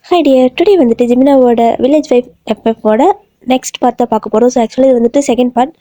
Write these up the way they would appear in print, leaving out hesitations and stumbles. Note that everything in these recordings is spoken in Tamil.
ஹாய் டியர், டுடே வந்துட்டு ஜிமினாவோட வில்லேஜ் வைஃப் எஃப்எஃபோட நெக்ஸ்ட் பார்ட் தான் பார்க்க போகிறோம். ஸோ ஆக்சுவலி இது வந்துட்டு செகண்ட் பார்ட்.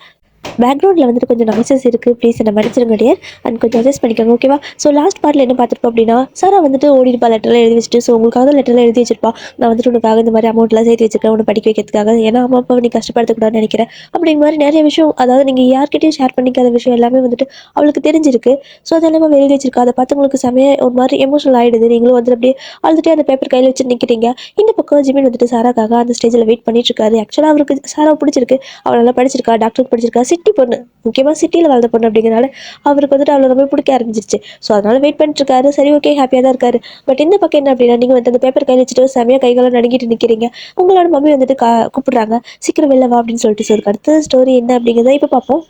பேக்ரவுண்டில் வந்துட்டு கொஞ்சம் நாய்ஸஸ் இருக்குது, ப்ளீஸ் என்னை மன்னிச்சிருங்க டியர், அண்ட் கொஞ்சம் அட்ஜஸ்ட் பண்ணிக்கோங்க, ஓகேவா? ஸோ லாஸ்ட் பார்ட்டில் என்ன பார்த்துருப்போம் அப்படின்னா, சாரா வந்துட்டு ஓடிருப்பா, லெட்டர்லாம் எழுதி வச்சுட்டு. ஸோ உங்களுக்காக லெட்டர்லாம் எழுதி வச்சிருப்பா, நான் வந்துட்டு உனக்காக இந்த மாதிரி அமௌண்ட்லாம் சேர்த்து வச்சிருக்கேன் உன்னை படிக்க வைக்கிறதுக்காக, ஏன்னா அம்மா அப்பா நீ கஷ்டப்படுத்தக்கூடாதுன்னு நினைக்கிறேன் அப்படிங்கிற மாதிரி நிறைய விஷயம். அதாவது நீங்கள் யார்கிட்டையும் ஷேர் பண்ணிக்காத விஷயம் எல்லாமே வந்துட்டு அவளுக்கு தெரிஞ்சிருக்கு. ஸோ அதெல்லாம் எழுதி வச்சிருக்கா. அதை பார்த்து உங்களுக்கு செமையாக ஒரு மாதிரி எமோஷனல் ஆகிடுது. நீங்களும் வந்துட்டு அப்படியே அழுதுட்டு அந்த பேப்பர் கையில் வச்சு நிற்கிறீங்க. இந்த பக்கம் ஜிமின் வந்துட்டு சாராக்காக அந்த ஸ்டேஜில் வெயிட் பண்ணிட்டு இருக்காரு. ஆக்சுவலாக அவருக்கு சாரா பிடிச்சிருக்கு, அவள் நல்லா படிச்சிருக்கா, டாக்டருக்கு படிச்சிருக்கா, சிட்டி பொண்ணு, முக்கியமாக சிட்டியில் வாழ்ந்த பொண்ணு அப்படிங்கிறனால அவருக்கு வந்துட்டு அவளை ரொம்ப பிடிக்க ஆரம்பிச்சிருச்சு. ஸோ அதனால வெயிட் பண்ணிட்டு இருக்காரு. சரி, ஓகே, ஹாப்பியாக தான் இருக்காரு. பட் இந்த பக்கம் என்ன அப்படின்னா, நீங்கள் வந்து அந்த பேப்பர் கையில் வச்சுட்டு செமையாக கைகளை நடுங்கிட்டு நிற்கிறீங்க. உங்களோட மம்மி வந்துட்டு கூப்பிடுறாங்க, சீக்கிரம் வெளில வா அப்படின்னு சொல்லிட்டு. ஸோ அதுக்கு அடுத்த ஸ்டோரி என்ன அப்படிங்கிறத இப்போ பார்ப்போம்.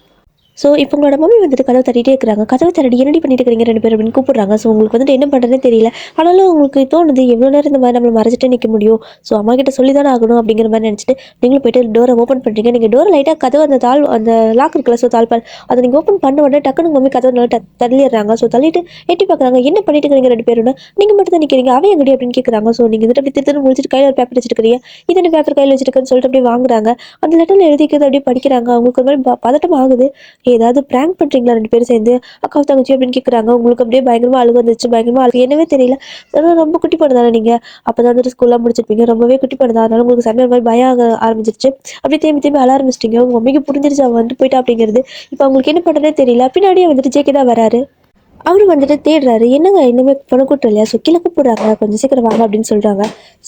ஸோ இப்போ உங்களோட மம்மி வந்துட்டு கதவை தட்டிகிட்டே இருக்கிறாங்க. கதவை தரடி, என்னடி பண்ணிட்டு இருக்கிறீங்க ரெண்டு பேரும் அப்படின்னு கூப்பிடுறாங்க. ஸோ உங்களுக்கு வந்துட்டு என்ன பண்ணுறதுன்னு தெரியல. ஆனாலும் உங்களுக்கு தோணுது, எவ்வளோ நேரம் இந்த மாதிரி நம்மளை மறைச்சிட்டே நிற்க முடியும், ஸோ அம்மா கிட்ட சொல்லி தானே ஆகணும் அப்படிங்கிற மாதிரி நினச்சிட்டு நீங்களும் போயிட்டு டோரை ஓப்பன் பண்ணுறீங்க. நீங்கள் டோரை லைட்டாக கதவு அந்த அந்த லாக் இருக்குல்ல, ஸோ தாழ்பால் அதை நீங்கள் ஓப்பன் பண்ண உடனே டக்குனு மம்மி கதவை நல்லா தள்ளிடுறாங்க. ஸோ தள்ளிட்டு எட்டி பார்க்குறாங்க. என்ன பண்ணிட்டு இருக்கிறீங்க ரெண்டு பேரும், நீங்கள் மட்டும் தான் நிற்கிறீங்க, அவன் எங்கடி அப்படின்னு கேட்குறாங்க. ஸோ நீங்கள் வந்துட்டு அப்படி திருத்த முடிச்சுட்டு கையில் ஒரு பேப்பர் வச்சுருக்கீங்க. இது என்ன பேப்பர் கையில் வச்சுருக்கேன்னு சொல்லிட்டு அப்படியே வாங்குறாங்க. அந்த லெட்டரில் எழுதிக்கிறது அப்படியே படிக்கிறாங்க. அவங்களுக்கு ஒரு மாதிரி பதட்டம் ஆகுது. ஏதாவது பிராங்க் பண்ணுறீங்களா ரெண்டு பேரும் சேர்ந்து, அக்கா தங்கச்சி அப்படின்னு கேட்குறாங்க. உங்களுக்கு அப்படியே பயங்கரமாக அழுகு வந்துச்சு, பயங்கரமாக அழுகு, என்னவே தெரியல. அதனால ரொம்ப குட்டி பண்ண தானே நீங்கள், அப்போ தான் வந்துட்டு ஸ்கூல்லாம் முடிச்சிருப்பீங்க, ரொம்பவே குட்டி பண்ணதா, அதனால உங்களுக்கு சமையல் மாதிரி பயம் ஆக ஆரம்பிச்சிருச்சு. அப்படியே திரும்பி திரும்பி அழ ஆரம்பிச்சிட்டிங்க. உங்கள் மம்மிக்கு புரிஞ்சிருச்சு அவன் வந்துட்டு போயிட்டா அப்படிங்கிறது. இப்போ அவங்களுக்கு என்ன பண்ணுறதே தெரியல. பின்னாடியே வந்துட்டு ஜேகே தான் வராரு. அவரு வந்துட்டு தேடுறாரு. என்னங்க இன்னுமே பொண்ணு கூட்டம் இல்லையா, ஸோ கீழே கூப்பிடுறாங்க, கொஞ்சம் சீக்கிரம் வாங்க அப்படின்னு சொல்கிறாங்க.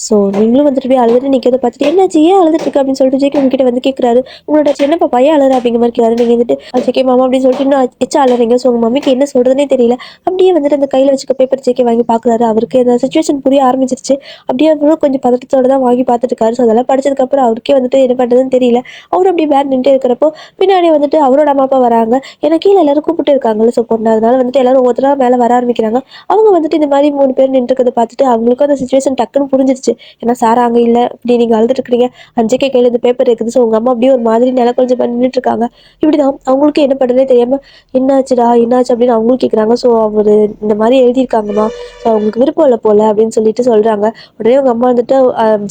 ஸோ நீங்களும் வந்துட்டு போய் அழுதுட்டு நிற்கிறத பார்த்துட்டு, என்னாச்சு ஏன் அழுதுட்டு இருக்கு அப்படின்னு சொல்லிட்டு ஜேகே உங்ககிட்ட வந்து கேட்குறாரு. உங்களோட சின்னப்பா பையன் அழுற அப்படிங்கிற மாதிரி கேட்குறாரு. நீங்கள் வந்துட்டு ஜேகே மாமா அப்படின்னு சொல்லிட்டு இன்னும் எச்சா அழுறீங்க. ஸோ உங்கள் மம்மிக்கு என்ன சொல்கிறதுனே தெரியல. அப்படியே வந்துட்டு அந்த கையில் வச்சுக்க பேப்பர் ஜேகே வாங்கி பார்க்குறாரு. அவருக்கு அந்த சுச்சுவேஷன் புரிய ஆரம்பிச்சிருச்சு. அப்படியே அவரும் கொஞ்சம் பதட்டத்தோட தான் வாங்கி பார்த்துட்டு இருக்காரு. ஸோ அதெல்லாம் படிச்சதுக்கப்புறம் அவருக்கே வந்துட்டு என்ன பண்ணுறதுன்னு தெரியல. அவரும் அப்படியே பேட் நின்றுட்டு இருக்கிறப்போ பின்னாடி வந்துட்டு அவரோட அம்மா அப்பா வராங்க. ஏன்னா கீழே எல்லாரும் கூப்பிட்டு இருக்காங்கல்ல, ஸோ பொண்ணு, அதனால வந்துட்டு எல்லாரும் ஒவ்வொருத்தரா மேலே வர ஆரம்பிக்கிறாங்க. அவங்க வந்துட்டு இந்த மாதிரி 3 பேர் நின்றுக்கிறத பார்த்துட்டு அவங்களுக்கும் அந்த சுச்சுவேஷன் டக்குன்னு புரிஞ்சிருச்சு. ஏன்னா சாரா அங்கே இல்லை, இப்படி நீங்கள் அழுதுட்டு இருக்கிறீங்க, அஞ்சக்கே கையில் இந்த பேப்பர் இருக்குது. ஸோ உங்கள் அம்மா அப்படியே ஒரு மாதிரி நில கொஞ்சம் பண்ணி நின்றுட்டு இருக்காங்க. இப்படிதான் அவங்களுக்கு என்ன பண்ணுறதே தெரியாம, என்னாச்சுடா என்னாச்சு அப்படின்னு அவங்களும் கேட்குறாங்க. ஸோ அவர் இந்த மாதிரி எழுதியிருக்காங்கம்மா, ஸோ அவங்களுக்கு விருப்பம் இல்லை போல அப்படின்னு சொல்லிட்டு சொல்கிறாங்க. உடனே உங்கள் அம்மா வந்துட்டு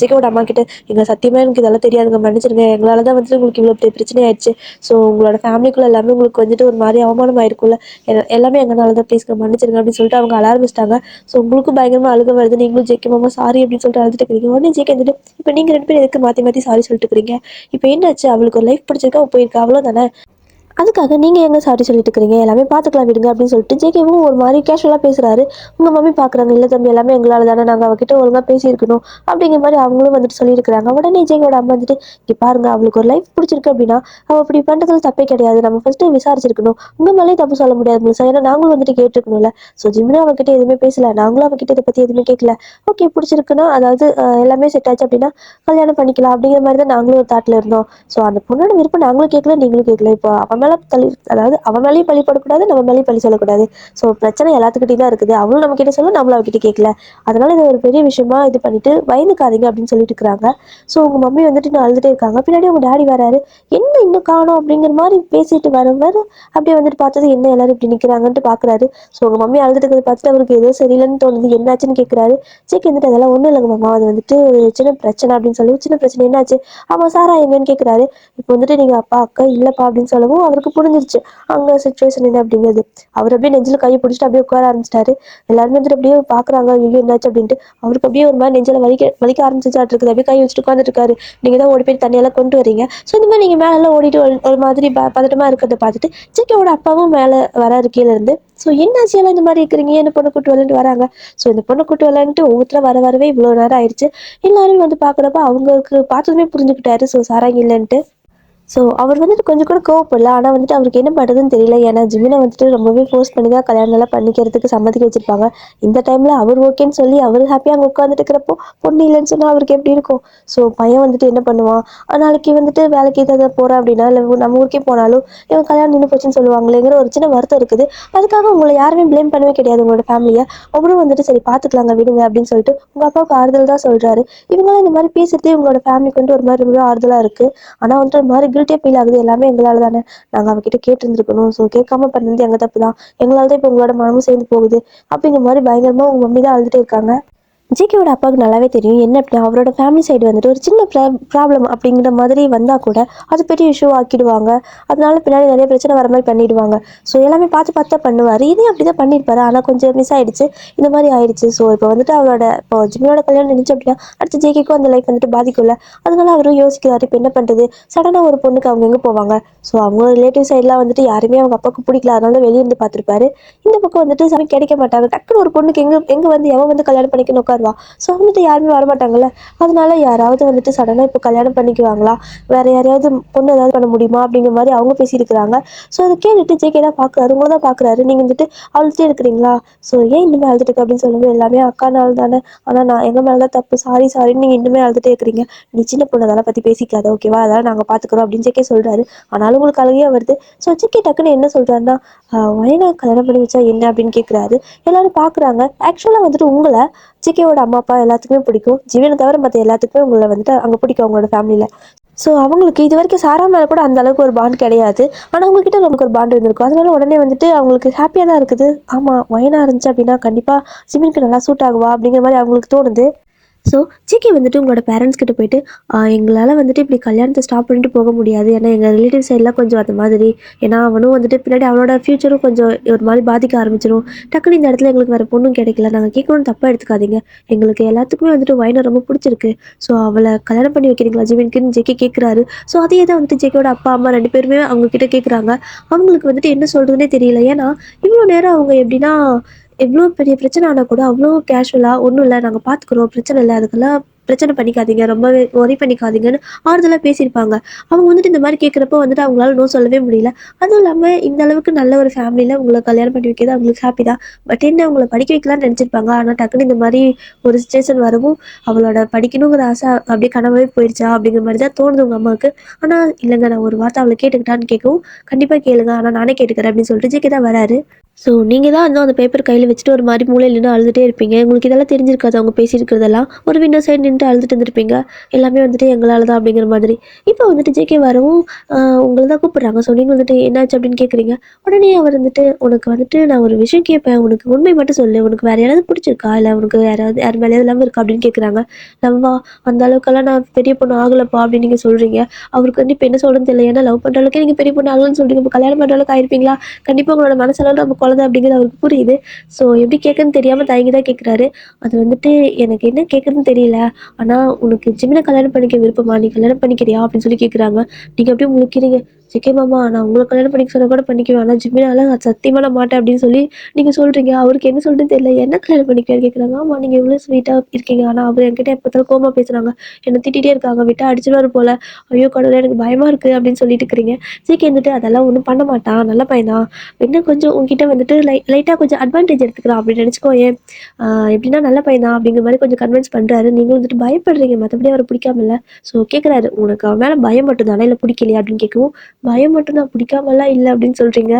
ஜெகோட அம்மா கிட்ட, எங்கள் சத்தியமாக எனக்கு இதெல்லாம் தெரியாதுங்க, மன்னிச்சிருங்க, எங்களால் தான் வந்துட்டு உங்களுக்கு இவ்வளோ பெரிய பிரச்சனை ஆயிடுச்சு. ஸோ உங்களோட ஃபேமிலிக்குள்ள எல்லாமே உங்களுக்கு வந்துட்டு ஒரு மாதிரி அவமானம் ஆயிருக்கும்ல, எல்லாமே எங்களால் தான், ப்ளீஸ்ங்க மன்னிச்சிருங்க அப்படின்னு சொல்லிட்டு அவங்க அழ ஆரம்பிச்சிட்டாங்க. ஸோ உங்களுக்கும் பயங்கரமாக அழுக வருது. நீங்களும் ஜேகே மாமா சாரி அப்படின்னு சொல்லிட்டு அழுதுட்டு இருக்கிறீங்க. உடனே ஜேகே வந்துட்டு, இப்போ நீங்கள் ரெண்டு பேரும் எதுக்கு மாற்றி மாற்றி சாரி சொல்லிட்டு இருக்கிறீங்க, இப்போ என்னாச்சு, அவளுக்கு ஒரு லைஃப் பிடிச்சிருக்கா, அவள் போயிருக்கா, அவ்வளோதானே, அதுக்காக நீங்கள் எங்கே சாரி சொல்லிட்டு இருக்கிறீங்க, எல்லாமே பார்த்துக்கலாம் விடுங்க அப்படின்னு சொல்லிட்டு ஜேகேவும் ஒரு மாதிரி கேஷுவலாக பேசுகிறாரு. உங்கள் மம்மி பார்க்குறாங்க, இல்லை தம்பி எல்லாமே எங்களால் தானே, நாங்கள் அவகிட்ட ஒழுங்காக பேசியிருக்கணும் அப்படிங்கிற மாதிரி அவங்களும் வந்துட்டு சொல்லியிருக்கிறாங்க. உடனே ஜேகேவோட அம்மா வந்துட்டு, இங்கே பாருங்க, அவளுக்கு ஒரு லைஃப் பிடிச்சிருக்கு அப்படின்னா அவள் அப்படி பண்ணுறதுல தப்பே கிடையாது, நம்ம ஃபஸ்ட்டு விசாரிச்சிருக்கணும். உங்கள் மேலே தப்பு சொல்ல முடியாது முழுசா, ஏன்னா நாங்களும் வந்துட்டு கேட்டுருக்கணும்ல. ஸோ ஜிம்னா அவகிட்ட எதுவுமே பேசல, நாங்களும் அவகிட்ட இதை பற்றி எதுவுமே கேட்கல. ஓகே பிடிச்சிருக்குன்னா, அதாவது எல்லாமே செட் ஆச்சு அப்படின்னா கல்யாணம் பண்ணிக்கலாம் அப்படிங்கிற மாதிரி தான் நாங்களும் ஒரு தாட்டில் இருந்தோம். ஸோ அந்த பொண்ணோட விருப்பம் நாங்களும் கேட்கல, நீங்களும் கேட்கல. இப்போ அவன் மேலே அதாவது அவன் மேலேயும் பழி போடக்கூடாது, நம்ம மேலேயும் பழி சொல்லக்கூடாது. ஸோ பிரச்சனை எல்லாத்துக்கிட்டையும் தான் இருக்குது. அவளும் நம்ம கிட்ட சொல்ல, நம்மளும் அவகிட்ட கேட்கல. அதனால இது ஒரு பெரிய விஷயமா இது பண்ணிட்டு பயந்துக்காதீங்க அப்படின்னு சொல்லிட்டு இருக்கிறாங்க. ஸோ உங்க மம்மி வந்துட்டு இன்னும் அழுதுட்டே இருக்காங்க. பின்னாடி உங்க டாடி வராரு. என்ன இன்னும் காணோம் அப்படிங்கிற மாதிரி பேசிட்டு வரவர் அப்படியே வந்துட்டு பார்த்தது, என்ன எல்லாரும் இப்படி நிற்கிறாங்கன்ட்டு பார்க்குறாரு. ஸோ உங்க மம்மி அழுதுட்டு இருக்கிறத பார்த்துட்டு அவருக்கு ஏதோ சரியில்லைன்னு தோணுது. என்னாச்சுன்னு கேட்குறாரு. சரி வந்துட்டு அதெல்லாம் ஒன்றும் இல்லைங்க மாமா, அது வந்துட்டு ஒரு சின்ன பிரச்சனை அப்படின்னு சொல்லி, சின்ன பிரச்சனை என்னாச்சு, ஆமாம் சாரா எங்கன்னு கேட்குறாரு. இப்போ வந்துட்டு நீங்கள் அப்பா அக்கா இல்லைப்பா அப்படின்னு சொல்லவும் அவருக்கு புரிஞ்சிருச்சு அங்கே சுச்சுவேஷன் என்ன அப்படிங்கிறது. அவர் அப்படியே நெஞ்சில் கையை பிடிச்சிட்டு அப்படியே உட்கார ஆரம்பிச்சிட்டாரு. எல்லாருமே வந்துட்டு அப்படியே பார்க்குறாங்க, ஐயோ என்னாச்சு அப்படின்ட்டு. அவருக்கு அப்படியே ஒரு மாதிரி நெஞ்சில் வலிக்க ஆரம்பிச்சிச்சாட்டு இருக்குது. அப்படியே கை வச்சுட்டு உட்காந்துட்டு இருக்காரு. நீங்கள் தான் ஓடி போய் தண்ணியெல்லாம் கொண்டு வரீங்க. ஸோ இந்த மாதிரி நீங்கள் மேலெல்லாம் ஓடிட்டு ஒரு மாதிரி பதட்டமாக இருக்கிறத பார்த்துட்டு ஜிக்கோட அப்பாவும் மேலே வராரு கீழே இருந்து. ஸோ என்னாச்சு எல்லாம் இந்த மாதிரி இருக்கிறீங்க, என்ன பொண்ணு கூட்டு வரலன்ட்டு வராங்க. ஸோ இந்த பொண்ணு கூட்டு வரலான்ட்டு ஒவ்வொருத்தர வரவே இவ்வளோ நேரம் ஆயிடுச்சு. எல்லாரும் வந்து பார்க்குறப்ப அவங்களுக்கு பார்த்ததுமே புரிஞ்சுக்கிட்டாரு, ஸோ சாராங்க இல்லைன்ட்டு. ஸோ அவர் வந்துட்டு கொஞ்சம் கூட கோவப்படல. ஆனால் வந்துட்டு அவருக்கு என்ன பண்ணுறதுன்னு தெரியல. ஏன்னா ஜிமினை வந்துட்டு ரொம்பவே ஃபோர்ஸ் பண்ணி தான் கல்யாணம்லாம் பண்ணிக்கிறதுக்கு சம்மதிக்க வச்சுருப்பாங்க. இந்த டைமில் அவர் ஓகேன்னு சொல்லி அவர் ஹாப்பியாக அங்கே உட்காந்துட்டு இருக்கிறப்போ பொண்ணு இல்லைன்னு சொன்னால் அவருக்கு எப்படி இருக்கும். ஸோ பையன் வந்துட்டு என்ன பண்ணுவான், நாளைக்கு வந்துட்டு வேலைக்கு ஏதாவது போகிறான் அப்படின்னா, இல்லை நம்ம ஊருக்கே போனாலும் இவன் கல்யாணம் நின்று போச்சுன்னு சொல்லுவாங்களேங்கிற ஒரு சின்ன வருத்தம் இருக்குது. அதுக்காக உங்களை யாருமே ப்ளேம் பண்ணவே கிடையாது, உங்களோட ஃபேமிலியை. அவரும் வந்துட்டு சரி பார்த்துக்கலாங்க விடுங்க அப்படின்னு சொல்லிட்டு உங்கள் அப்பாவுக்கு ஆறுதல் தான் சொல்கிறாரு. இவங்களாம் இந்த மாதிரி பேசுறதே உங்களோட ஃபேமிலிக்கு வந்து ஒரு மாதிரி ரொம்ப ஆறுதலாக இருக்குது. ஆனால் வந்துட்டு ஒரு மாதிரி கில்ட்டே ஃபீல் ஆகுது. எல்லாமே எங்களால் தானே, நாங்கள் அவகிட்ட கேட்டுருந்துருக்கணும். ஸோ கேட்காம பண்ணது எங்கள் தப்பு தான், எங்களால் தான் இப்போ உங்களோட மனமும் சேர்ந்து போகுது அப்படிங்கிற மாதிரி பயங்கரமாக உங்கள் மம்மி தான் அழுதுகிட்டே இருக்காங்க. ஜேகேவோட அப்பாவுக்கு நல்லாவே தெரியும் என்ன அப்படின்னா அவரோட ஃபேமிலி சைடு வந்துட்டு ஒரு சின்ன ப்ராப்ளம் அப்படிங்கிற மாதிரி வந்தால் கூட அது பெரிய இஷ்யூ ஆக்கிடுவாங்க. அதனால பின்னாடி நிறைய பிரச்சனை வர மாதிரி பண்ணிடுவாங்க. ஸோ எல்லாமே பார்த்து பார்த்து தான் பண்ணுவார். இதையும் அப்படி தான் பண்ணியிருப்பாரு. ஆனால் கொஞ்சம் மிஸ் ஆயிடுச்சு. இந்த மாதிரி ஆயிடுச்சு. ஸோ இப்போ வந்துட்டு அவரோட இப்போ ஜிம்மியோட கல்யாணம் நினைச்சு அப்படின்னா அடுத்து ஜேகேக்கும் அந்த லைஃப் வந்துட்டு பாதிக்கும்ல. அதனால அவரும் யோசிக்கிறாரு இப்போ என்ன பண்ணுறது. சடனாக ஒரு பொண்ணுக்கு அவங்க எங்கே போவாங்க. ஸோ அவங்க ரிலேட்டிவ் சைட்லாம் வந்துட்டு யாருமே அவங்க அப்பாவுக்கு பிடிக்கல. அதனால வெளியே இருந்து பார்த்துருப்பாரு. இந்த பக்கம் வந்துட்டு சமயம் கிடைக்க மாட்டாங்க. டக்குன்னு ஒரு பொண்ணுக்கு எங்கே எங்கே வந்து எவன் வந்து கல்யாணம் பண்ணிக்கணும் உட்காருவா. ஸோ வந்துட்டு யாருமே வரமாட்டாங்கல்ல. அதனால யாராவது வந்துட்டு சடனாக இப்போ கல்யாணம் பண்ணிக்குவாங்களா, வேற யாரையாவது பொண்ணு ஏதாவது பண்ண முடியுமா அப்படிங்கிற மாதிரி அவங்க பேசியிருக்கிறாங்க. ஸோ அதை கேட்டுட்டு ஜேகே தான் பார்க்குறாரு. உங்களை தான் பார்க்குறாரு. நீங்கள் வந்துட்டு அழுதுட்டே இருக்கிறீங்களா, ஸோ ஏன் இன்னுமே அழுதுட்டு இருக்கு அப்படின்னு சொல்லுங்க. எல்லாமே அக்கானால தானே, ஆனால் நான் எங்கள் மேலே தான் தப்பு, சாரி சாரின்னு நீங்கள் இன்னுமே அழுதுட்டே இருக்கிறீங்க. நீ சின்ன பொண்ணு அதெல்லாம் பற்றி பேசிக்காத ஓகேவா, அதெல்லாம் நாங்கள் பார்த்துக்குறோம் அப்படின்னு ஜேகே சொல்கிறாரு. ஆனாலும் உங்களுக்கு அழகியா வருது. ஸோ ஜேகே டக்குன்னு என்ன சொல்கிறாருன்னா, வயனை கல்யாணம் பண்ணி வச்சா என்ன அப்படின்னு கேட்குறாரு. எல்லாரும் பார்க்குறாங்க. ஆக்சுவலாக வந்துட்டு உங்களை ஜிகேவோட அம்மா அப்பா எல்லாத்துக்குமே பிடிக்கும். ஜீவனை தவிர மற்ற எல்லாத்துக்குமே உங்களை வந்துட்டு அங்கே பிடிக்கும் அவங்களோட ஃபேமிலியில். ஸோ அவங்களுக்கு இது வரைக்கும் சாரா மேலே கூட அந்த அளவுக்கு ஒரு பாண்ட் கிடையாது. ஆனால் அவங்ககிட்ட நமக்கு ஒரு பாண்ட் இருந்திருக்கும். அதனால உடனே வந்துட்டு அவங்களுக்கு ஹாப்பியாக தான் இருக்குது. ஆமாம், வயனாக இருந்துச்சு அப்படின்னா கண்டிப்பாக ஜிமினுக்கு நல்லா சூட் ஆகுவா அப்படிங்கிற மாதிரி அவங்களுக்கு தோணுது. ஸோ ஜிகே வந்துட்டு உங்களோட பேரண்ட்ஸ் கிட்ட போயிட்டு எங்களால் வந்துட்டு இப்படி கல்யாணத்தை ஸ்டாப் பண்ணிட்டு போக முடியாது. ஏன்னா எங்கள் ரிலேட்டிவ் சைட்லாம் கொஞ்சம் அந்த மாதிரி. ஏன்னா அவனும் வந்துட்டு பின்னாடி அவனோட ஃப்யூச்சரும் கொஞ்சம் ஒரு மாதிரி பாதிக்க ஆரம்பிச்சிடும். டக்குனு இந்த இடத்துல எங்களுக்கு வேறு பொண்ணும் கிடைக்கல. நாங்கள் கேட்கணும்னு தப்பாக எடுத்துக்காதீங்க. எங்களுக்கு எல்லாத்துக்குமே வந்துட்டு வயனை ரொம்ப பிடிச்சிருக்கு. ஸோ அவளை கல்யாணம் பண்ணி வைக்கிறீங்களா ஜிமின்க்குன்னு ஜெகே கேட்குறாரு. ஸோ அதே தான் வந்துட்டு ஜெகேயோட அப்பா அம்மா ரெண்டு பேருமே அவங்க கிட்ட கேட்குறாங்க. அவங்களுக்கு வந்துட்டு என்ன சொல்கிறதுனே தெரியல. ஏன்னா இவ்வளோ நேரம் அவங்க எப்படின்னா எவ்வளோ பெரிய பிரச்சனை ஆனால் கூட அவ்வளோ கேஷுவலாக ஒன்றும் இல்லை, நாங்கள் பார்த்துக்குறோம், பிரச்சனை இல்லை, அதுக்கெல்லாம் பிரச்சனை பண்ணிக்காதீங்க, ரொம்பவே ஒரி பண்ணிக்காதீங்கன்னு ஆறுதலாக பேசியிருப்பாங்க. அவங்க வந்துட்டு இந்த மாதிரி கேட்குறப்போ வந்துட்டு அவங்களால நோ சொல்லவே முடியல. அதுவும் இல்லாமல் இந்த அளவுக்கு நல்ல ஒரு ஃபேமிலியில் உங்களை கல்யாணம் பண்ணி வைக்கிறது அவங்களுக்கு ஹாப்பி தான். பட் என்ன அவங்கள படிக்க வைக்கலாம்னு நினச்சிருப்பாங்க. ஆனால் டக்குன்னு இந்த மாதிரி ஒரு சுச்சுவேஷன் வரவும் அவளோட படிக்கணுங்கிற ஆசை அப்படியே கனவே போயிடுச்சா அப்படிங்கிற மாதிரி தான் தோணுது உங்கள் அம்மாவுக்கு. ஆனால் இல்லைங்க, நான் ஒரு வார்த்தை அவளை கேட்டுக்கிட்டான்னு கேட்கவும் கண்டிப்பாக கேளுங்க, ஆனால் நானே கேட்டுக்கிறேன் அப்படின்னு சொல்லிட்டு ஜெகே தான் வராரு. ஸோ நீங்கள் தான் இன்னும் அந்த பேப்பர் கையில் வச்சுட்டு ஒரு மாதிரி மூலையில் நின்று அழுதுகிட்டே இருப்பீங்க. உங்களுக்கு இதெல்லாம் தெரிஞ்சிருக்காது. அவங்க பேசியிருக்கிறதெல்லாம் ஒரு விண்டோ சைடு நின்று அழுதுட்டு இருந்திருப்பீங்க. எல்லாமே வந்துட்டு எங்களால் தான் அப்படிங்கிற மாதிரி. இப்போ வந்துட்டு ஜேகே வரவும் உங்களை தான் கூப்பிட்றாங்க. ஸோ நீங்கள் வந்துட்டு என்னாச்சு அப்படின்னு கேட்குறீங்க. உடனே அவர் வந்துட்டு உனக்கு வந்துட்டு நான் ஒரு விஷயம் கேட்பேன், உனக்கு உண்மை மட்டும் சொல்லு, உனக்கு வேறு யாராவது பிடிச்சிருக்கா, இல்லை உனக்கு யார் மேலேயாவது லவ் இருக்கா அப்படின்னு கேட்குறாங்க. லவ்வா, அந்த அளவுக்கெல்லாம் நான் பெரிய பொண்ணு ஆகலப்பா அப்படின்னு நீங்கள் சொல்கிறீங்க. அவருக்கு வந்து இப்போ என்ன சொல்கிறேன்னு தெரியல. ஏன்னா லவ் பண்ணுற அளவுக்கு நீங்கள் பெரிய பொண்ணு ஆகலன்னு சொல்கிறீங்க. இப்போ கல்யாணம் பண்ணுற அளவுக்கு ஆயிருப்பீங்களா? கண்டிப்பாக உங்களோட மனசளவு நம்ம குழந்தை அப்படிங்கிறது அவருக்கு புரியுது. ஸோ எப்படி கேட்குறதுன்னு தெரியாமல் தயங்கி தான் கேட்குறாரு. அது வந்துட்டு எனக்கு என்ன கேட்குறதுன்னு தெரியல, ஆனால் உனக்கு ஜிமினை கல்யாணம் பண்ணிக்க விருப்பமா, நீ கல்யாணம் பண்ணிக்கிறியா அப்படின்னு சொல்லி கேட்குறாங்க. நீங்கள் அப்படியே முழிக்கிறீங்க. ஜிகே மாமா, நான் உங்களை கல்யாணம் பண்ணிக்க சொன்னால் கூட பண்ணிக்குவேன், ஆனால் ஜிமினால சத்தியமாக நான் மாட்டேன் அப்படின்னு சொல்லி நீங்கள் சொல்கிறீங்க. அவருக்கு என்ன சொல்கிறதுன்னு தெரியல. என்ன கல்யாணம் பண்ணிக்குவேன்னு கேட்குறாங்க. ஆமாம், நீங்கள் எவ்வளோ ஸ்வீட்டாக இருக்கீங்க, ஆனால் அவர் என்கிட்ட எப்போத்தாலும் கோமா பேசுகிறாங்க, என்னை திட்டிகிட்டே இருக்காங்க, விட்டு அடிச்சுடுவார் போல், ஐயோ கடவுளே எனக்கு பயமாக இருக்குது அப்படின்னு சொல்லிட்டு இருக்கிறீங்க. ஜிகே வந்துட்டு அதெல்லாம் ஒன்றும் பண்ண மாட்டான், நல்ல பையன்தான், இன்னும் கொஞ்சம் உங்ககிட்ட வந்துட்டு லைட்டாக கொஞ்சம் அட்வான்டேஜ் எடுத்துக்கலாம் அப்படின்னு நினச்சிக்கோ. ஏன் எப்படின்னா நல்ல பையன் தான் அப்படிங்கிற மாதிரி கொஞ்சம் கன்வின்ஸ் பண்ணுறாரு. நீங்களும் வந்துட்டு பயப்படுறீங்க, மற்றபடி அவரை பிடிக்காம இல்லை. ஸோ கேட்குறாரு, உனக்கு அவன் மேலே பயம் மட்டும் தானே, இல்லை பிடிக்கலையா அப்படின்னு கேட்கவும், பயம் மட்டும் தான், பிடிக்காமலாம் இல்லை அப்படின்னு சொல்கிறீங்க.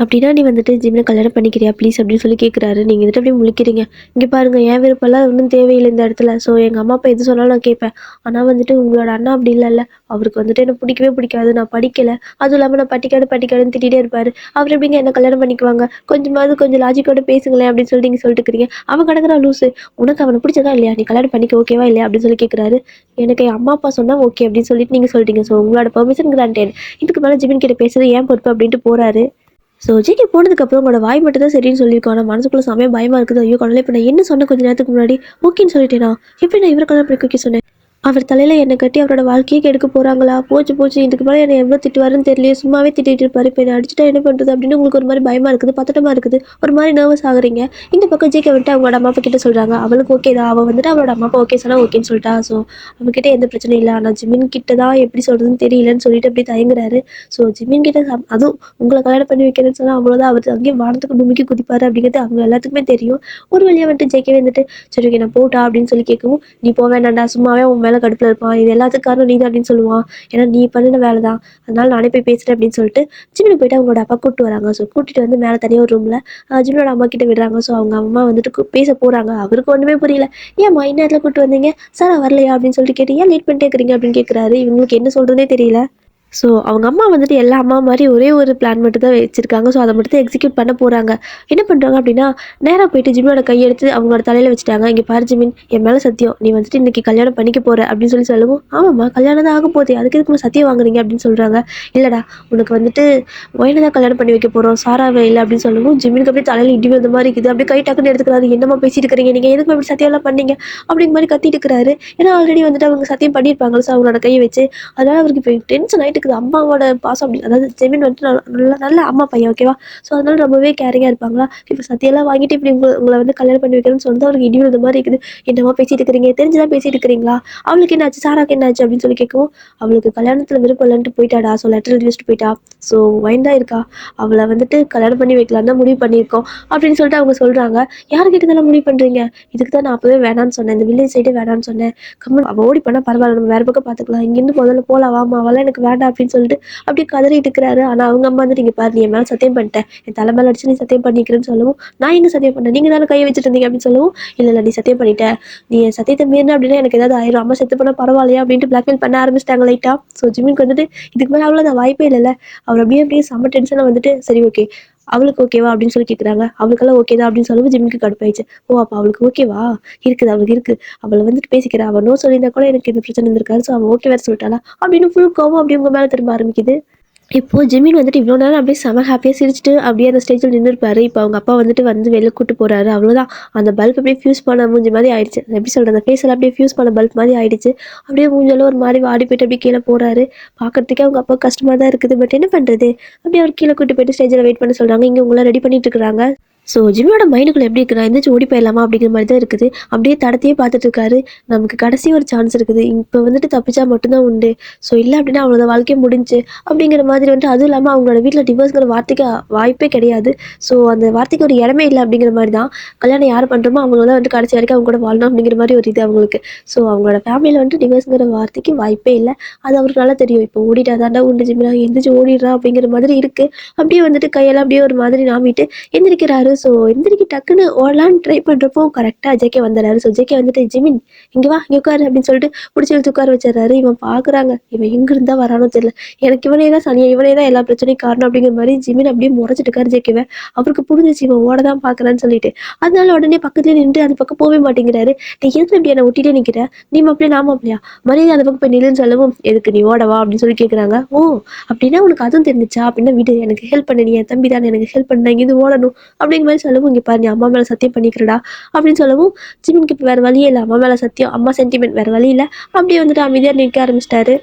அப்படின்னா நீ வந்துட்டு ஜிம்மில் கல்யாணம் பண்ணிக்கிறியா ப்ளீஸ் அப்படின்னு சொல்லி கேட்குறாரு. நீங்கள் வந்துட்டு அப்படியே முழிக்கிறீங்க. இங்கே பாருங்கள், என் விருப்பம்லாம் ஒன்றும் தேவையில்லை இந்த இடத்துல. ஸோ எங்கள் அம்மா அப்பா எது சொன்னாலும் நான் கேட்பேன். ஆனால் வந்துட்டு உங்களோட அண்ணா அப்படி இல்லைல்ல, அவருக்கு வந்துட்டு என்ன பிடிக்கவே பிடிக்காது, நான் படிக்கலை, அதுவும் இல்லாமல் நான் பட்டிக்காடுன்னு திட்டிகிட்டே இருப்பார். அவர் எப்படிங்க என்ன கல்யாணம் பண்ணிக்குவாங்க, கொஞ்சம் லாஜிக்கோட பேசுங்களேன் அப்படின்னு சொல்லிட்டு நீங்கள் சொல்லிட்டு இருக்கிறீங்க. அவன் கிடக்குறான் லூஸு, உனக்கு அவனை பிடிச்சதா இல்லையா, நீ கல்யாணம் பண்ணிக்க ஓகேவா இல்லையா அப்படின்னு சொல்லி கேட்குறாரு. எனக்கு என் அம்மா அப்பா சொன்னால் ஓகே அப்படின்னு சொல்லிட்டு நீங்கள் சொல்லிட்டீங்க. ஸோ உங்களோட பெர்மிஷன் கிராண்டட், இதுக்கு மேலே ஜிமின் கிட்ட பேசுறது ஏன் பொறுப்பு அப்படின்ட்டு போகிறாரு. ஸோ ஜிகே போனதுக்கப்புறம் உங்களோட வாய் மட்டும் தான் சரின்னு சொல்லியிருக்கோம். ஆனால் மனசுக்குள்ள செமையாக பயமாக இருக்குது. ஐயோ கடவுளே, இப்போ நான் என்ன சொன்னேன் கொஞ்சம் நேரத்துக்கு முன்னாடி, ஓகேன்னு சொல்லிட்டேனா, எப்படி நான் இவரை கல்யாணம் பண்ணி வைக்க சொன்னேன். அவர் தலையில் என்னை கட்டி அவரோட வாழ்க்கையே கெடுக்க போகிறாங்களா, போச்சு இதுக்கு மேலே என்னை எவ்வளோ திட்டுவாருன்னு தெரியல, சும்மாவே திட்டிகிட்டு இருப்பார், இப்போ என்னை அடிச்சுட்டா என்ன பண்ணுறது அப்படின்னு உங்களுக்கு ஒரு மாதிரி பயமாக இருக்குது, பதட்டமாக இருக்குது, ஒரு மாதிரி நர்வஸ் ஆகுறீங்க. இந்த பக்கம் ஜேகே வந்துட்டு அவங்களோட அம்மா அப்பா கிட்ட சொல்கிறாங்க. அவளுக்கு ஓகே தான், அவள் வந்துட்டு அவளோட அம்மா அப்பா ஓகே சொன்னால் ஓகேன்னு சொல்லிட்டா. ஸோ அவங்ககிட்ட எந்த பிரச்சனையும் இல்லை. ஆனால் ஜிமின் கிட்ட தான் எப்படி சொல்கிறதுன்னு தெரியலன்னு சொல்லிட்டு அப்படி தயங்குறாரு. ஸோ ஜிமின் கிட்ட அதுவும் உங்களை கல்யாணம் பண்ணி வைக்கிறேன்னு சொன்னால் அவ்வளோதான், அவர் அங்கேயும் வானத்துக்கு பூமிக்கு குதிப்பார் அப்படிங்கிறது அவங்க எல்லாத்துக்குமே தெரியும். ஒரு வழியாக வந்துட்டு ஜேகே வந்துட்டு சரி ஓகே நான் போட்டா அப்படின்னு சொல்லி கேட்கவும், நீ போக வேண்டாண்டா, சும்மாவே உன் மேலே கடுப்பில் இருப்பான், இது எல்லாத்துக்கும் காரணம் நீ தான் அப்படின்னு சொல்லுவான், ஏன்னா நீ பண்ணின வேலை தான், அதனால நானே போய் பேசுகிறேன் அப்படின்னு சொல்லிட்டு ஜிம்மில் போயிட்டு அவங்களோட அப்பா கூப்பிட்டு வராங்க. ஸோ கூட்டிகிட்டு வந்து மேலே தனியாக ஒரு ரூமில் ஜிம்மியோட அம்மா கிட்ட விடுறாங்க. ஸோ அவங்க அம்மா வந்துட்டு பேச போகிறாங்க. அவருக்கு ஒன்றுமே புரியல. ஏம்மா இந்நேரத்தில் கூப்பிட்டு வந்தீங்க, சார் வரலையா அப்படின்னு சொல்லிட்டு கேட்டு ஏன் லேட் பண்ணிட்டே இருக்கிறீங்க அப்படின்னு கேட்குறாரு. இவங்களுக்கு என்ன சொல்கிறதுனே தெரியல. ஸோ அவங்க அம்மா வந்துட்டு எல்லா அம்மா மாதிரி ஒரே ஒரு பிளான் மட்டும் தான் வச்சுருக்காங்க. ஸோ அதை மட்டும் தான் எக்ஸிக்யூட் பண்ண போகிறாங்க. என்ன பண்ணுறாங்க அப்படின்னா, நேராக போயிட்டு ஜிமினோட கையெடுத்து அவங்களோட தலையில் வச்சுட்டாங்க. இங்கே பாரு ஜிமின், என் மேலே சத்தியம், நீ வந்துட்டு இன்னைக்கு கல்யாணம் பண்ணிக்க போகிற அப்படின்னு சொல்லவும், ஆமாம்மா கல்யாணம் தான் ஆக போகுது, அதுக்கு எதுக்கு சத்தியம் வாங்குறீங்க அப்படின்னு சொல்கிறாங்க. இல்லைடா, உனக்கு வந்துட்டு ஒயினை தான் கல்யாணம் பண்ணி வைக்க போகிறோம், சாராவே இல்லை அப்படின்னு சொல்லவும், ஜிமினுக்கு அப்படியே தலையில் இடி வந்த மாதிரி இருக்குது. அப்படியே கை டக்குன்னு எடுத்துக்கிறாரு. என்னம்மா பேசிட்டு இருக்கிறீங்க, நீங்கள் எதுக்கு இப்படி சத்தியம்லாம் பண்ணீங்க அப்படிங்கிற மாதிரி கத்திட்டு இருக்கிறாரு. ஏன்னா ஆல்ரெடி வந்துட்டு அவங்க சத்தியம் பண்ணியிருப்பாங்க. ஸோ அவங்களோட கையை வச்சு அதனால அவருக்கு இப்போ டென்ஷன் ஆகிட்டு இருக்குது. அம்மாவோட பாசம் அப்படி, அதாவது ஜெமின் வந்துட்டு நல்ல நல்ல அம்மா பையன், ஓகேவா. ஸோ அதனால ரொம்பவே கேரிங்காக இருப்பாங்களா. இப்போ சத்தியெல்லாம் வாங்கிட்டு இப்படி உங்களை வந்து கல்யாணம் பண்ணி வைக்கிறேன்னு சொல்லிட்டு அவருக்கு இடி விழுந்த மாதிரி இருக்குது. என்னமா பேசிட்டு இருக்கிறீங்க, தெரிஞ்சுதான் பேசிட்டு இருக்கிறீங்களா, அவளுக்கு என்ன ஆச்சு, சாராக்கு என்ன ஆச்சு அப்படின்னு சொல்லி கேட்கவும், அவளுக்கு கல்யாணத்தில் விருப்பம் இல்லைன்ட்டு போயிட்டாடா. ஸோ லெட்டர் எழுதி வச்சுட்டு போயிட்டா. ஸோ வைண்டா இருக்கா, அவளை வந்துட்டு கல்யாணம் பண்ணி வைக்கலான்னு தான் முடிவு பண்ணியிருக்கோம் அப்படின்னு சொல்லிட்டு அவங்க சொல்கிறாங்க. யாருக்கிட்ட இதெல்லாம் முடிவு பண்ணுறீங்க, இதுக்கு தான் நான் அப்போவே வேணான்னு சொன்னேன், இந்த வில்லேஜ் சைடே வேணான்னு சொன்னேன். கம்மல் அவள் ஓடி பண்ணால் பரவாயில்ல, நம்ம வேறு பக்கம் பார்த்துக்கலாம், இங்கேருந்து முதல்ல போகலாம் வாமா, அவெல்லாம் எனக்கு வேண்டாம் அப்படின்னு சொல்லிட்டு அப்படியே கதறிட்டு இருக்கிறாரு. ஆனால் அவங்க அம்மா வந்துட்டு, இங்கே பாரு, நீ என் மேலே சத்தியம் பண்ணிட்டேன், என் தலை மேலே அடிச்சு நீ சத்தியம் பண்ணிக்கிறேன்னு சொல்லவும், நான் எங்கே சத்தியம் பண்ணேன், நீங்கள் தானே கையை வச்சுட்டு இருந்தீங்க அப்படின்னு சொல்லவும், இல்லை நீ சத்தியம் பண்ணிட்ட, நீ என் சத்தியத்தை மீறின அப்படின்னா எனக்கு ஏதாவது ஆயிரும், அம்மா செத்து போனால் பரவாயில்லையா அப்படின்ட்டு பிளாக்மெயில் பண்ண ஆரம்பிச்சிட்டாங்க லைட்டாக. ஸோ ஜிமினுக்கு வந்துட்டு இதுக்கு மேலே அவ்வளோதான் வாய்ப்பே இல்லைல்ல. அவர் அப்படியே செம்ம டென்ஷனாக வந்துட்டு, சரி ஓகே அவளுக்கு ஓகேவா அப்படின்னு சொல்லி கேட்குறாங்க. அவளுக்கெல்லாம் ஓகே தான் அப்படின்னு சொல்லவும் ஜிமினுக்கு கடுப்பாயிடுச்சு. ஓ அப்போ அவளுக்கு ஓகேவா, இருக்குது அவளுக்கு இருக்குது, அவளை வந்துட்டு பேசிக்கிறா, அவள் நோ சொல்லியிருந்தா கூட எனக்கு இந்த பிரச்சனை இருந்திருக்காரு. ஸோ அவள் ஓகே வேறு சொல்லிட்டாளா அப்படின்னு ஃபுல் கோவம் அப்படி உங்கள் மேலே திரும்ப ஆரம்பிக்குது. இப்போது ஜிமின் வந்துட்டு இவ்வளோ நேரம் அப்படியே செம ஹாப்பியாக சிரிச்சுட்டு அப்படியே அந்த ஸ்டேஜில் நின்றுருப்பாரு. இப்போ அவங்க அப்பா வந்துட்டு வந்து வெளில கூட்டு போகிறாரு. அவ்வளோதான், அந்த பல்ப் அப்படியே ஃபியூஸ் பண்ண மூஞ்சி மாதிரி ஆயிடுச்சு. எப்படி சொல்கிறது, அந்த ஃபேஸில் அப்படியே ஃபியூஸ் பண்ண பல்ப் மாதிரி ஆயிடுச்சு. அப்படியே மூஞ்செல்லாம் ஒரு மாதிரி வாடி போயிட்டு அப்படியே கீழே போகிறாரு. பார்க்கறதுக்கே அவங்க அப்பா கஷ்டமாக தான் இருக்குது. பட் என்ன பண்ணுறது, அப்படியே அவர் கீழே கூட்டு போயிட்டு ஸ்டேஜில் வெயிட் பண்ண சொல்கிறாங்க. இங்கே உங்களை ரெடி பண்ணிட்டு இருக்கிறாங்க. ஸோ ஜிம்மியோட மைண்டுக்குள்ளே எப்படி இருக்குன்னா, எந்திரிச்சு ஓடி போயிடலாமா அப்படிங்கிற மாதிரி தான் இருக்குது. அப்படியே தடத்தையே பார்த்துட்டு இருக்காரு. நமக்கு கடைசி ஒரு சான்ஸ் இருக்குது, இப்போ வந்துட்டு தப்பிச்சா மட்டும்தான் உண்டு. ஸோ இல்லை அப்படின்னா அவ்வளோத வாழ்க்கையே முடிஞ்சு அப்படிங்கிற மாதிரி வந்துட்டு, அதுவும் இல்லாமல் அவங்களோட வீட்டில் டிவோர்ஸ்ங்கிற வார்த்தைக்கு வாய்ப்பே கிடையாது. ஸோ அந்த வார்த்தைக்கு ஒரு இடமே இல்லை அப்படிங்கிற மாதிரி தான். கல்யாணம் யார் பண்ணுறோமோ அவங்க தான் வந்துட்டு கடைசி வரைக்கும் அவங்க கூட வாழணும் அப்படிங்கிற மாதிரி ஒரு இது அவங்களுக்கு. ஸோ அவங்களோட ஃபேமிலியில் வந்துட்டு டிவோர்ஸுங்கிற வார்த்தைக்கு வாய்ப்பே இல்லை. அது அவருக்கு நல்லா தெரியும். இப்போ ஓடிட்டா தாண்டா உண்டு ஜிம்மினா, எந்திரிச்சு ஓடிடுறா அப்படிங்கிற மாதிரி இருக்குது. அப்படியே வந்துட்டு கையெல்லாம் அப்படியே ஒரு மாதிரி நாமிட்டு எந்திரிக்கிறாரு. ஸோ எந்திரிக்கு டக்குன்னு ஓடலான்னு ட்ரை பண்ணுறப்போ கரெக்டாக ஜேகே வந்துடுறாரு. ஸோ ஜேகே வந்துட்டு, ஜிமின் இங்கே வா, இங்கே உட்காரு அப்படின்னு சொல்லிட்டு பிடிச்சி இழுத்து உட்கார வச்சிடறாரு. இவன் பார்க்குறாங்க, இவன் எங்கிருந்தா வரானோ தெரியல, எனக்கு இவனே தான் சனியா, இவனே தான் எல்லா பிரச்சனையும் காரணம் அப்படிங்கிற மாதிரி ஜிமின் அப்படியே முறைச்சிட்டு இருக்காரு ஜேகேவை. அவருக்கு புரிஞ்சிச்சு இவன் ஓட தான் பார்க்குறான்னு சொல்லிட்டு. அதனால உடனே பக்கத்துலேயே நின்று அந்த பக்கம் போகவே மாட்டேங்கிறாரு. நீ எதுக்கு இப்படி என்னை ஒட்டிகிட்டே நிற்கிற, நீ மாப்பிளையா நான் மாப்பிளையா, மரியாதை அந்த பக்கம் போய் நில்லுன்னு சொல்லவும், எதுக்கு நீ ஓடவா அப்படின்னு சொல்லி கேட்குறாங்க. ஓ அப்படின்னா உனக்கு அதுவும் தெரிஞ்சிச்சா, அப்படின்னா விடு, எனக்கு ஹெல்ப் பண்ண, நீ என் தம்பி தானே, எனக்கு ஹெல்ப் பண்ண, இங்கே ஓடணும் அப்படிங்கிற மாதிரி சொல்லவும், இங்கே பாரு நீ அம்மா மேலே சத்தியம் பண்ணிக்கிறடா அப்படின்னு சொல்லவும், ஜிமினுக்கு இப்போ வேறு வழியே இல்லை, அம்மா மேலே சத்தியம், அம்மா சென்டிமெண்ட், வேறு வழி இல்லை. அப்படியே வந்துட்டு அமைதியாக நிற்க ஆரம்பிச்சிட்டாரு.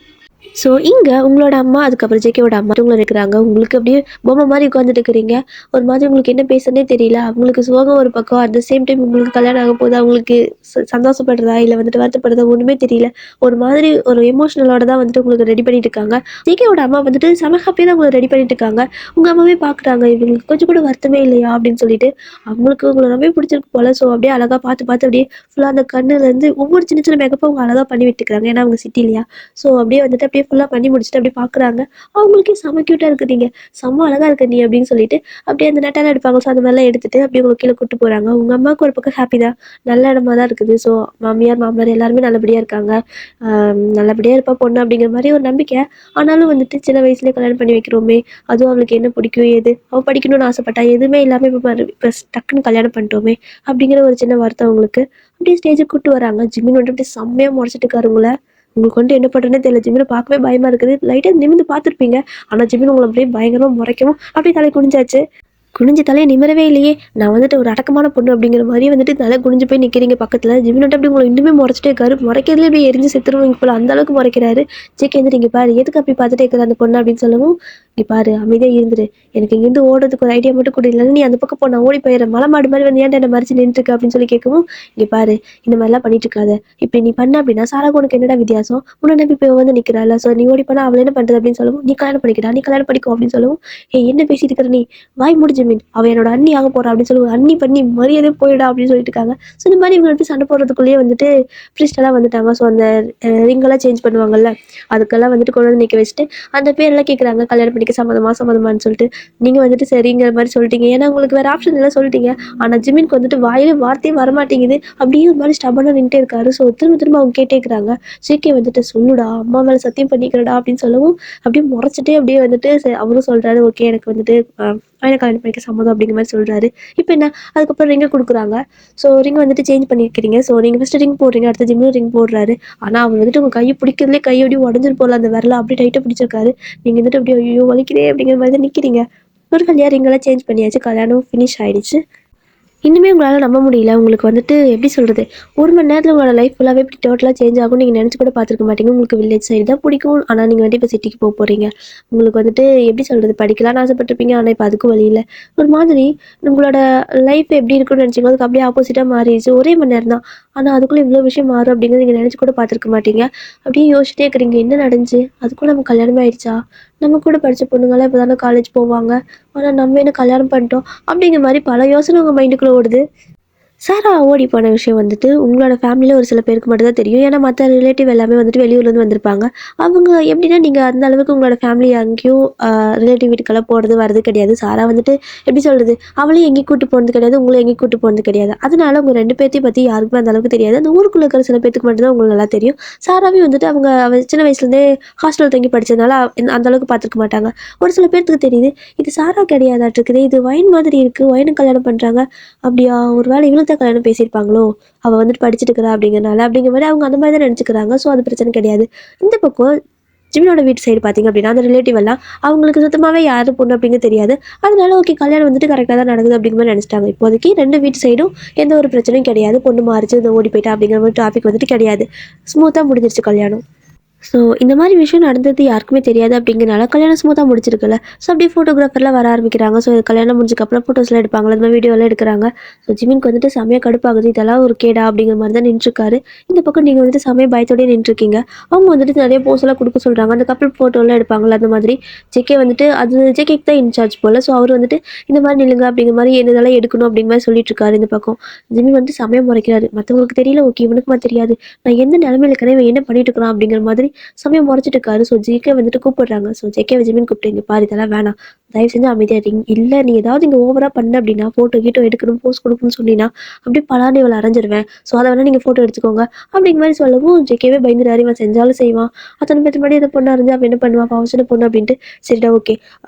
ஸோ இங்கே உங்களோட அம்மா, அதுக்கப்புறம் ஜேகேவோட அம்மா உங்களை இருக்கிறாங்க. உங்களுக்கு அப்படியே பொம்மை மாதிரி உட்காந்துட்டு இருக்கிறீங்க. ஒரு மாதிரி உங்களுக்கு என்ன பேசுறதே தெரியல. அவங்களுக்கு சோகம் ஒரு பக்கம், அட் த சேம் டைம் உங்களுக்கு கல்யாணம் ஆக போது அவங்களுக்கு சந்தோஷப்படுறதா இல்லை வந்துட்டு வருத்தப்படுறதா ஒன்றுமே தெரியல. ஒரு மாதிரி ஒரு எமோஷனலோட தான் வந்துட்டு உங்களுக்கு ரெடி பண்ணிட்டு இருக்காங்க. ஜேகேவோட அம்மா வந்துட்டு செம ஹாப்பியாக தான் உங்களை ரெடி பண்ணிட்டு இருக்காங்க. உங்கள் அம்மாவே பார்க்குறாங்க, இவங்களுக்கு கொஞ்சம் கூட வருத்தமே இல்லையா அப்படின்னு சொல்லிட்டு. அவங்களுக்கு உங்களை ரொம்ப பிடிச்சிருக்கு போல. ஸோ அப்படியே அழகாக பார்த்து பார்த்து அப்படியே ஃபுல்லாக அந்த கண்ணுலேருந்து ஒவ்வொரு சின்ன சின்ன மேக்கப்பை அவங்க அழகாக பண்ணி விட்டுக்கிறாங்க. ஏன்னா அவங்க சிட்டி இல்லையா. ஸோ அப்படியே வந்துட்டு அப்படியே ஃபுல்லாக பண்ணி முடிச்சுட்டு அப்படியே பார்க்குறாங்க. அவங்களுக்கே செம்ம க்யூட்டாக இருக்குது, நீங்கள் செம்ம அழகாக இருக்க நீ அப்படின்னு சொல்லிட்டு அப்படியே அந்த நெட்டெல்லாம் எடுப்பாங்க. ஸோ அந்த மாதிரிலாம் எடுத்துட்டு அப்படியே உங்களுக்கு கீழே கூட்டு போகிறாங்க. உங்கள் அம்மாவுக்கு ஒரு பக்கம் ஹாப்பி தான், நல்ல இடமா தான் இருக்குது. ஸோ மாமியார் மாமனார் எல்லாருமே நல்லபடியாக இருக்காங்க, நல்லபடியாக இருப்பா பொண்ணு அப்படிங்கிற மாதிரி ஒரு நம்பிக்கை. ஆனாலும் வந்துட்டு சின்ன வயசுலேயே கல்யாணம் பண்ணி வைக்கிறோமே, அதுவும் அவளுக்கு என்ன பிடிக்கும், எது அவள் படிக்கணும்னு ஆசைப்பட்டா, எதுவுமே இல்லாமல் இப்போ டக்குன்னு கல்யாணம் பண்ணிட்டோமே அப்படிங்கிற ஒரு சின்ன வருத்தம் அவங்களுக்கு. அப்படியே ஸ்டேஜுக்கு கூட்டு வராங்க. ஜிம்மின் வந்துட்டு அப்படியே செம்மையாக முறைச்சிட்டு இருக்காரு உங்களை. உங்களுக்கு வந்துட்டு என்ன பண்ணுறேன்னே தெரியல. ஜிம்மினை பார்க்கவே பயமாக இருக்குது. லைட்டாக நிமிந்து பார்த்துருப்பீங்க, ஆனால் ஜிம்மின் உங்களை அப்படியே பயங்கரமாக முறைக்கவும் அப்படியே தலை குனிஞ்சாச்சு. குனிஞ்ச தலையை நிமிரவே இல்லையே, நான் வந்துட்டு ஒரு அடக்கமான பொண்ணு அப்படிங்கிற மாதிரி வந்துட்டு தலை குனிஞ்சு போய் நிற்கிறீங்க பக்கத்தில். ஜிமினோட்ட அப்படி உங்களை இன்னுமே முறைச்சிட்டே இருக்காரு. முறைக்கிறதுல அப்படியே எரிஞ்சு செத்துருவீங்க போல, அந்த அளவுக்கு முறைக்கிறாரு. ஜேகே வந்துட்டு, இங்கே பாரு எதுக்கு அப்படி பார்த்துட்டே இருக்குது அந்த பொண்ணு அப்படின்னு சொல்லவும், இங்கே பாரு அமைதியாக இருந்துரு, எனக்கு இங்கேருந்து ஓடுறதுக்கு ஒரு ஐடியா மட்டும் கூட இல்லைன்னு நீ அந்த பக்கம் போ, நான் ஓடி போயிடுறேன், மலை மாடு மாதிரி வந்து ஏன்டா என்னை மறைச்சு நின்றுருக்கு அப்படின்னு சொல்லி கேட்கவும், இங்கே பாரு இந்த மாதிரிலாம் பண்ணிட்டு இருக்காத, இப்படி நீ பண்ண அப்படின்னா சாராக்கு உனக்கு என்னடா வித்தியாசம், உன்னை நம்பி போய் வந்து நிற்கிறாள். ஸோ நீ ஓடி பண்ணால் அவளை என்ன பண்ணுறது அப்படின்னு சொல்லவும், நீ கல்யாணம் பண்ணிக்கிறா, நீ கல்யாணம் பண்ணிக்கோ அப்படின்னு சொல்லவும், என்ன பேசிட்டு இருக்கிற நீ, வாய் முடிஞ்ச மீன், அவள் என்னோட அண்ணி ஆக போறா அப்படின்னு சொல்லுவாங்க. அண்ணி பண்ணி மரியாதை போயிடா அப்படின்னு சொல்லிட்டு இருக்காங்க. ஸோ இந்த மாதிரி இவங்க வந்து சண்டை போடுறதுக்குள்ளேயே வந்துட்டு ப்ரீஸ்டெல்லாம் வந்துட்டாங்க. ஸோ அந்த ரிங்கெல்லாம் சேஞ்ச் பண்ணுவாங்கல்ல, அதுக்கெல்லாம் வந்துட்டு கொண்டு வந்து நிற்க வச்சுட்டு அந்த பேரெல்லாம் கேட்குறாங்க, கல்யாணம் பண்ணிக்க பண்ணிக்க சம்மதமான்னு சொல்லிட்டு நீங்கள் வந்துட்டு சரிங்கிற மாதிரி சொல்லிட்டீங்க. ஏன்னா உங்களுக்கு வேறு ஆப்ஷன் எல்லாம் சொல்லிட்டீங்க. ஆனால் ஜிமினுக்கு வந்துட்டு வாயிலே வார்த்தையே வரமாட்டேங்குது. அப்படியே ஒரு மாதிரி ஸ்டபனாக நின்றுட்டே இருக்காரு. ஸோ திரும்ப திரும்ப அவங்க கேட்டே இருக்கிறாங்க. ஜேகே வந்துட்டு சொல்லுடா அம்மா மேலே சத்தியம் பண்ணிக்கிறடா அப்படின்னு சொல்லவும் அப்படியே முறைச்சிட்டே அப்படியே வந்துட்டு அவரும் சொல்கிறாரு ஓகே எனக்கு வந்துட்டு பையனை கல்யாணம் பண்ணிக்க சம்மதம் அப்படிங்கிற மாதிரி சொல்கிறாரு. இப்போ என்ன அதுக்கப்புறம் ரிங்கை கொடுக்குறாங்க. ஸோ ரிங் வந்துட்டு சேஞ்ச் பண்ணியிருக்கிறீங்க. ஸோ நீங்கள் ஃபஸ்ட்டு ரிங் போடுறீங்க, அடுத்த ஜிம்மில் ரிங் போடுறாரு. ஆனால் அவர் வந்துட்டு உங்கள் கையை பிடிக்கிறதுலே கையோடய உடஞ்சிட்டு போகல, அந்த விரலை அப்படியே டைட்டாக பிடிச்சிருக்காரு. நீங்கள் வந்துட்டு அப்படியே ஐயோ வலிக்குதே அப்படிங்கிற மாதிரி தான் நிற்கிறீங்க. ஒரு கல்யாணம் ரிங்கெல்லாம் சேஞ்ச் பண்ணியாச்சு, கல்யாணம் ஃபினிஷ் ஆகிடுச்சு. இன்னுமே உங்களால் நம்ப முடியல. உங்களுக்கு வந்துட்டு எப்படி சொல்கிறது, 1 மணி நேரத்தில் உங்களோட லைஃப் ஃபுல்லாகவே இப்படி டோட்டலாக சேஞ்ச் ஆகும் நீங்கள் நினச்சி கூட பார்த்துருக்க மாட்டீங்க. உங்களுக்கு வில்லேஜ் சைடு தான் பிடிக்கும், ஆனால் நீங்கள் வந்துட்டு இப்போ சிட்டிக்கு போகிறீங்க. உங்களுக்கு வந்துட்டு எப்படி சொல்கிறது, படிக்கலாம்னு ஆசைப்பட்டிருப்பீங்க, ஆனால் இப்போ அதுக்கும் வழி இல்லை. ஒரு மாதிரி உங்களோட லைஃப் எப்படி இருக்குன்னு நினச்சிங்க, அதுக்கு அப்படியே ஆப்போசிட்டாக மாறிடுச்சு. ஒரே மணி நேரம் தான், ஆனால் அதுக்குள்ளே இவ்வளோ விஷயம் மாறும் அப்படிங்கிறது நீங்கள் நினச்சி கூட பார்த்துருக்க மாட்டீங்க. அப்படியே யோசிச்சிட்டே இருக்கிறீங்க, என்ன நடந்துச்சு, அதுக்குள்ளே நம்ம கல்யாணமே ஆயிடுச்சா, நம்ம கூட படித்த பொண்ணுங்களாம் இப்போ தானே காலேஜ் போவாங்க, ஆனால் நம்ம என்ன கல்யாணம் பண்ணிட்டோம் அப்படிங்கிற மாதிரி பல யோசனை உங்கள் மைண்டுக்குள்ளே ஓடுது. சாரா ஓடி போன விஷயம் வந்துட்டு உங்களோட ஃபேமிலியில் ஒரு சில பேருக்கு மட்டும் தான் தெரியும். ஏன்னா மற்ற ரிலேட்டிவ் எல்லாமே வந்துட்டு வெளியூர்லேருந்து வந்திருப்பாங்க. அவங்க எப்படின்னா நீங்கள் அந்த அளவுக்கு உங்களோட ஃபேமிலி அங்கேயும் ரிலேட்டிவ் வீட்டுக்கெல்லாம் போகிறது வரது கிடையாது. சாரா வந்துட்டு எப்படி சொல்கிறது, அவளையும் எங்கேயும் கூட்டு போனது கிடையாது, உங்களை எங்கேயும் கூட்டு போனது கிடையாது. அதனால உங்கள் 2 பேர்த்தையும் பற்றி யாருக்குமே அந்த அளவுக்கு தெரியாது. அந்த ஊருக்குள்ளே இருக்கிற சில பேருக்கு மட்டும் தான் உங்களுக்கு நல்லா தெரியும். சாராவே வந்துட்டு அவ சின்ன வயசுலேருந்தே ஹாஸ்டல் தங்கி படித்ததுனால அந்த அளவுக்கு பார்த்துருக்க மாட்டாங்க. ஒரு சில பேர்த்துக்கு தெரியுது இது சாரா கிடையாதாட்டிருக்குது, இது ஒயின் மாதிரி இருக்குது, ஒயினுக்கு கல்யாணம் பண்ணுறாங்க, அப்படியா ஒரு வேளை இவளுக்கு தான் கல்யாணம் பேசியிருப்பாங்களோ, அவள் வந்துட்டு படிச்சுட்டு இருக்கிறா அப்படிங்கிறனால அப்படிங்கிற மாதிரி அவங்க அந்த மாதிரி தான் நினச்சிக்கிறாங்க. ஸோ அது பிரச்சனை கிடையாது. இந்த பக்கம் ஜிமினோட வீட்டு சைடு பார்த்தீங்க அப்படின்னா அந்த ரிலேட்டிவ் எல்லாம் அவங்களுக்கு சுத்தமாகவே யாரு பொண்ணு அப்படிங்க தெரியாது. அதனால ஓகே கல்யாணம் வந்துட்டு கரெக்டாக தான் நடக்குது அப்படிங்கிற மாதிரி நினச்சிட்டாங்க. இப்போதைக்கு 2 வீட்டு சைடும் எந்த ஒரு பிரச்சனையும் கிடையாது. பொண்ணு மாறிச்சு, இந்த ஓடி போயிட்டா அப்படிங்கிற மாதிரி டாபிக் வந்துட்டு கிடையாது. ஸ்மூத்தாக முடிஞ்சிருச்சு கல்யாணம். ஸோ இந்த மாதிரி விஷயம் நடந்தது யாருக்குமே தெரியாது அப்படிங்கிறனால கல்யாணம் ஸ்மூத்தாக முடிச்சிருக்குல்ல. ஸோ அப்படியே ஃபோட்டோகிராஃபர்லாம் வர ஆரம்பிக்கிறாங்க. ஸோ கல்யாணம் முடிஞ்சதுக்கப்புறம் ஃபோட்டோஸ்லாம் எடுப்பாங்க, இந்த மாதிரி வீடியோலாம் எடுக்கிறாங்க. ஸோ ஜிமினுக்கு வந்துட்டு செமையாக கடுப்பாகுது, இதெல்லாம் ஒரு கேடா அப்படிங்கிற மாதிரி தான் நின்றுருக்காரு. இந்த பக்கம் நீங்கள் வந்துட்டு செமையாக பயத்தோடய நின்றுருக்கீங்க. அவங்க வந்துட்டு நிறைய போஸ்லாம் கொடுக்க சொல்கிறாங்க, அந்த கப்பல் ஃபோட்டோலாம் எடுப்பாங்கள்ல அந்த மாதிரி. ஜேகே வந்துட்டு அது ஜேகேக்கு தான் இன்சார்ஜ் போல். ஸோ அவர் வந்துட்டு இந்த மாதிரி நில்லுங்க அப்படிங்கிற மாதிரி என்னதெல்லாம் எடுக்கணும் அப்படிங்கிற மாதிரி சொல்லிட்டு இருக்காரு. இந்த பக்கம் ஜிமின் வந்துட்டு செமையாக முறைக்கிறாரு, மற்றவங்களுக்கு தெரியல ஓகே இவனுக்குமா தெரியாது, நான் எந்த நிலமையில இருக்கிறேன், இவன் என்ன பண்ணிட்டு இருக்கிறான் அப்படிங்கிற மாதிரி சமயம் முறைச்சிட்டு இருக்காரு. ஸோ ஜேகே வந்துட்டு கூப்பிடுறாங்க. ஸோ ஜேகே ஜிமின் கூப்பிட்டு பாரு இதெல்லாம் வேணாம், தயவு செஞ்சு அமைதியாக இருங்க, இல்லை நீ ஏதாவது இங்கே ஓவராக பண்ண அப்படின்னா ஃபோட்டோ கீட்டோ எடுக்கணும் போஸ்ட் கொடுக்கணும்னு சொன்னீங்கன்னா அப்படியே பலான்னு இவளை அரைஞ்சிருவேன், ஸோ அதை வேணால் நீங்கள் ஃபோட்டோ எடுத்துக்கோங்க அப்படிங்கிற மாதிரி சொல்லவும் ஜேகேவே பயந்துடாரு, இவன் செஞ்சாலும் செய்வான், அத்தனை பேர் முன்னாடி இதை பொண்ணு அரைஞ்சு அவன் என்ன பண்ணுவான், பாவச்சின பொண்ணு அப்படின்ட்டு. சரிடா ஓகே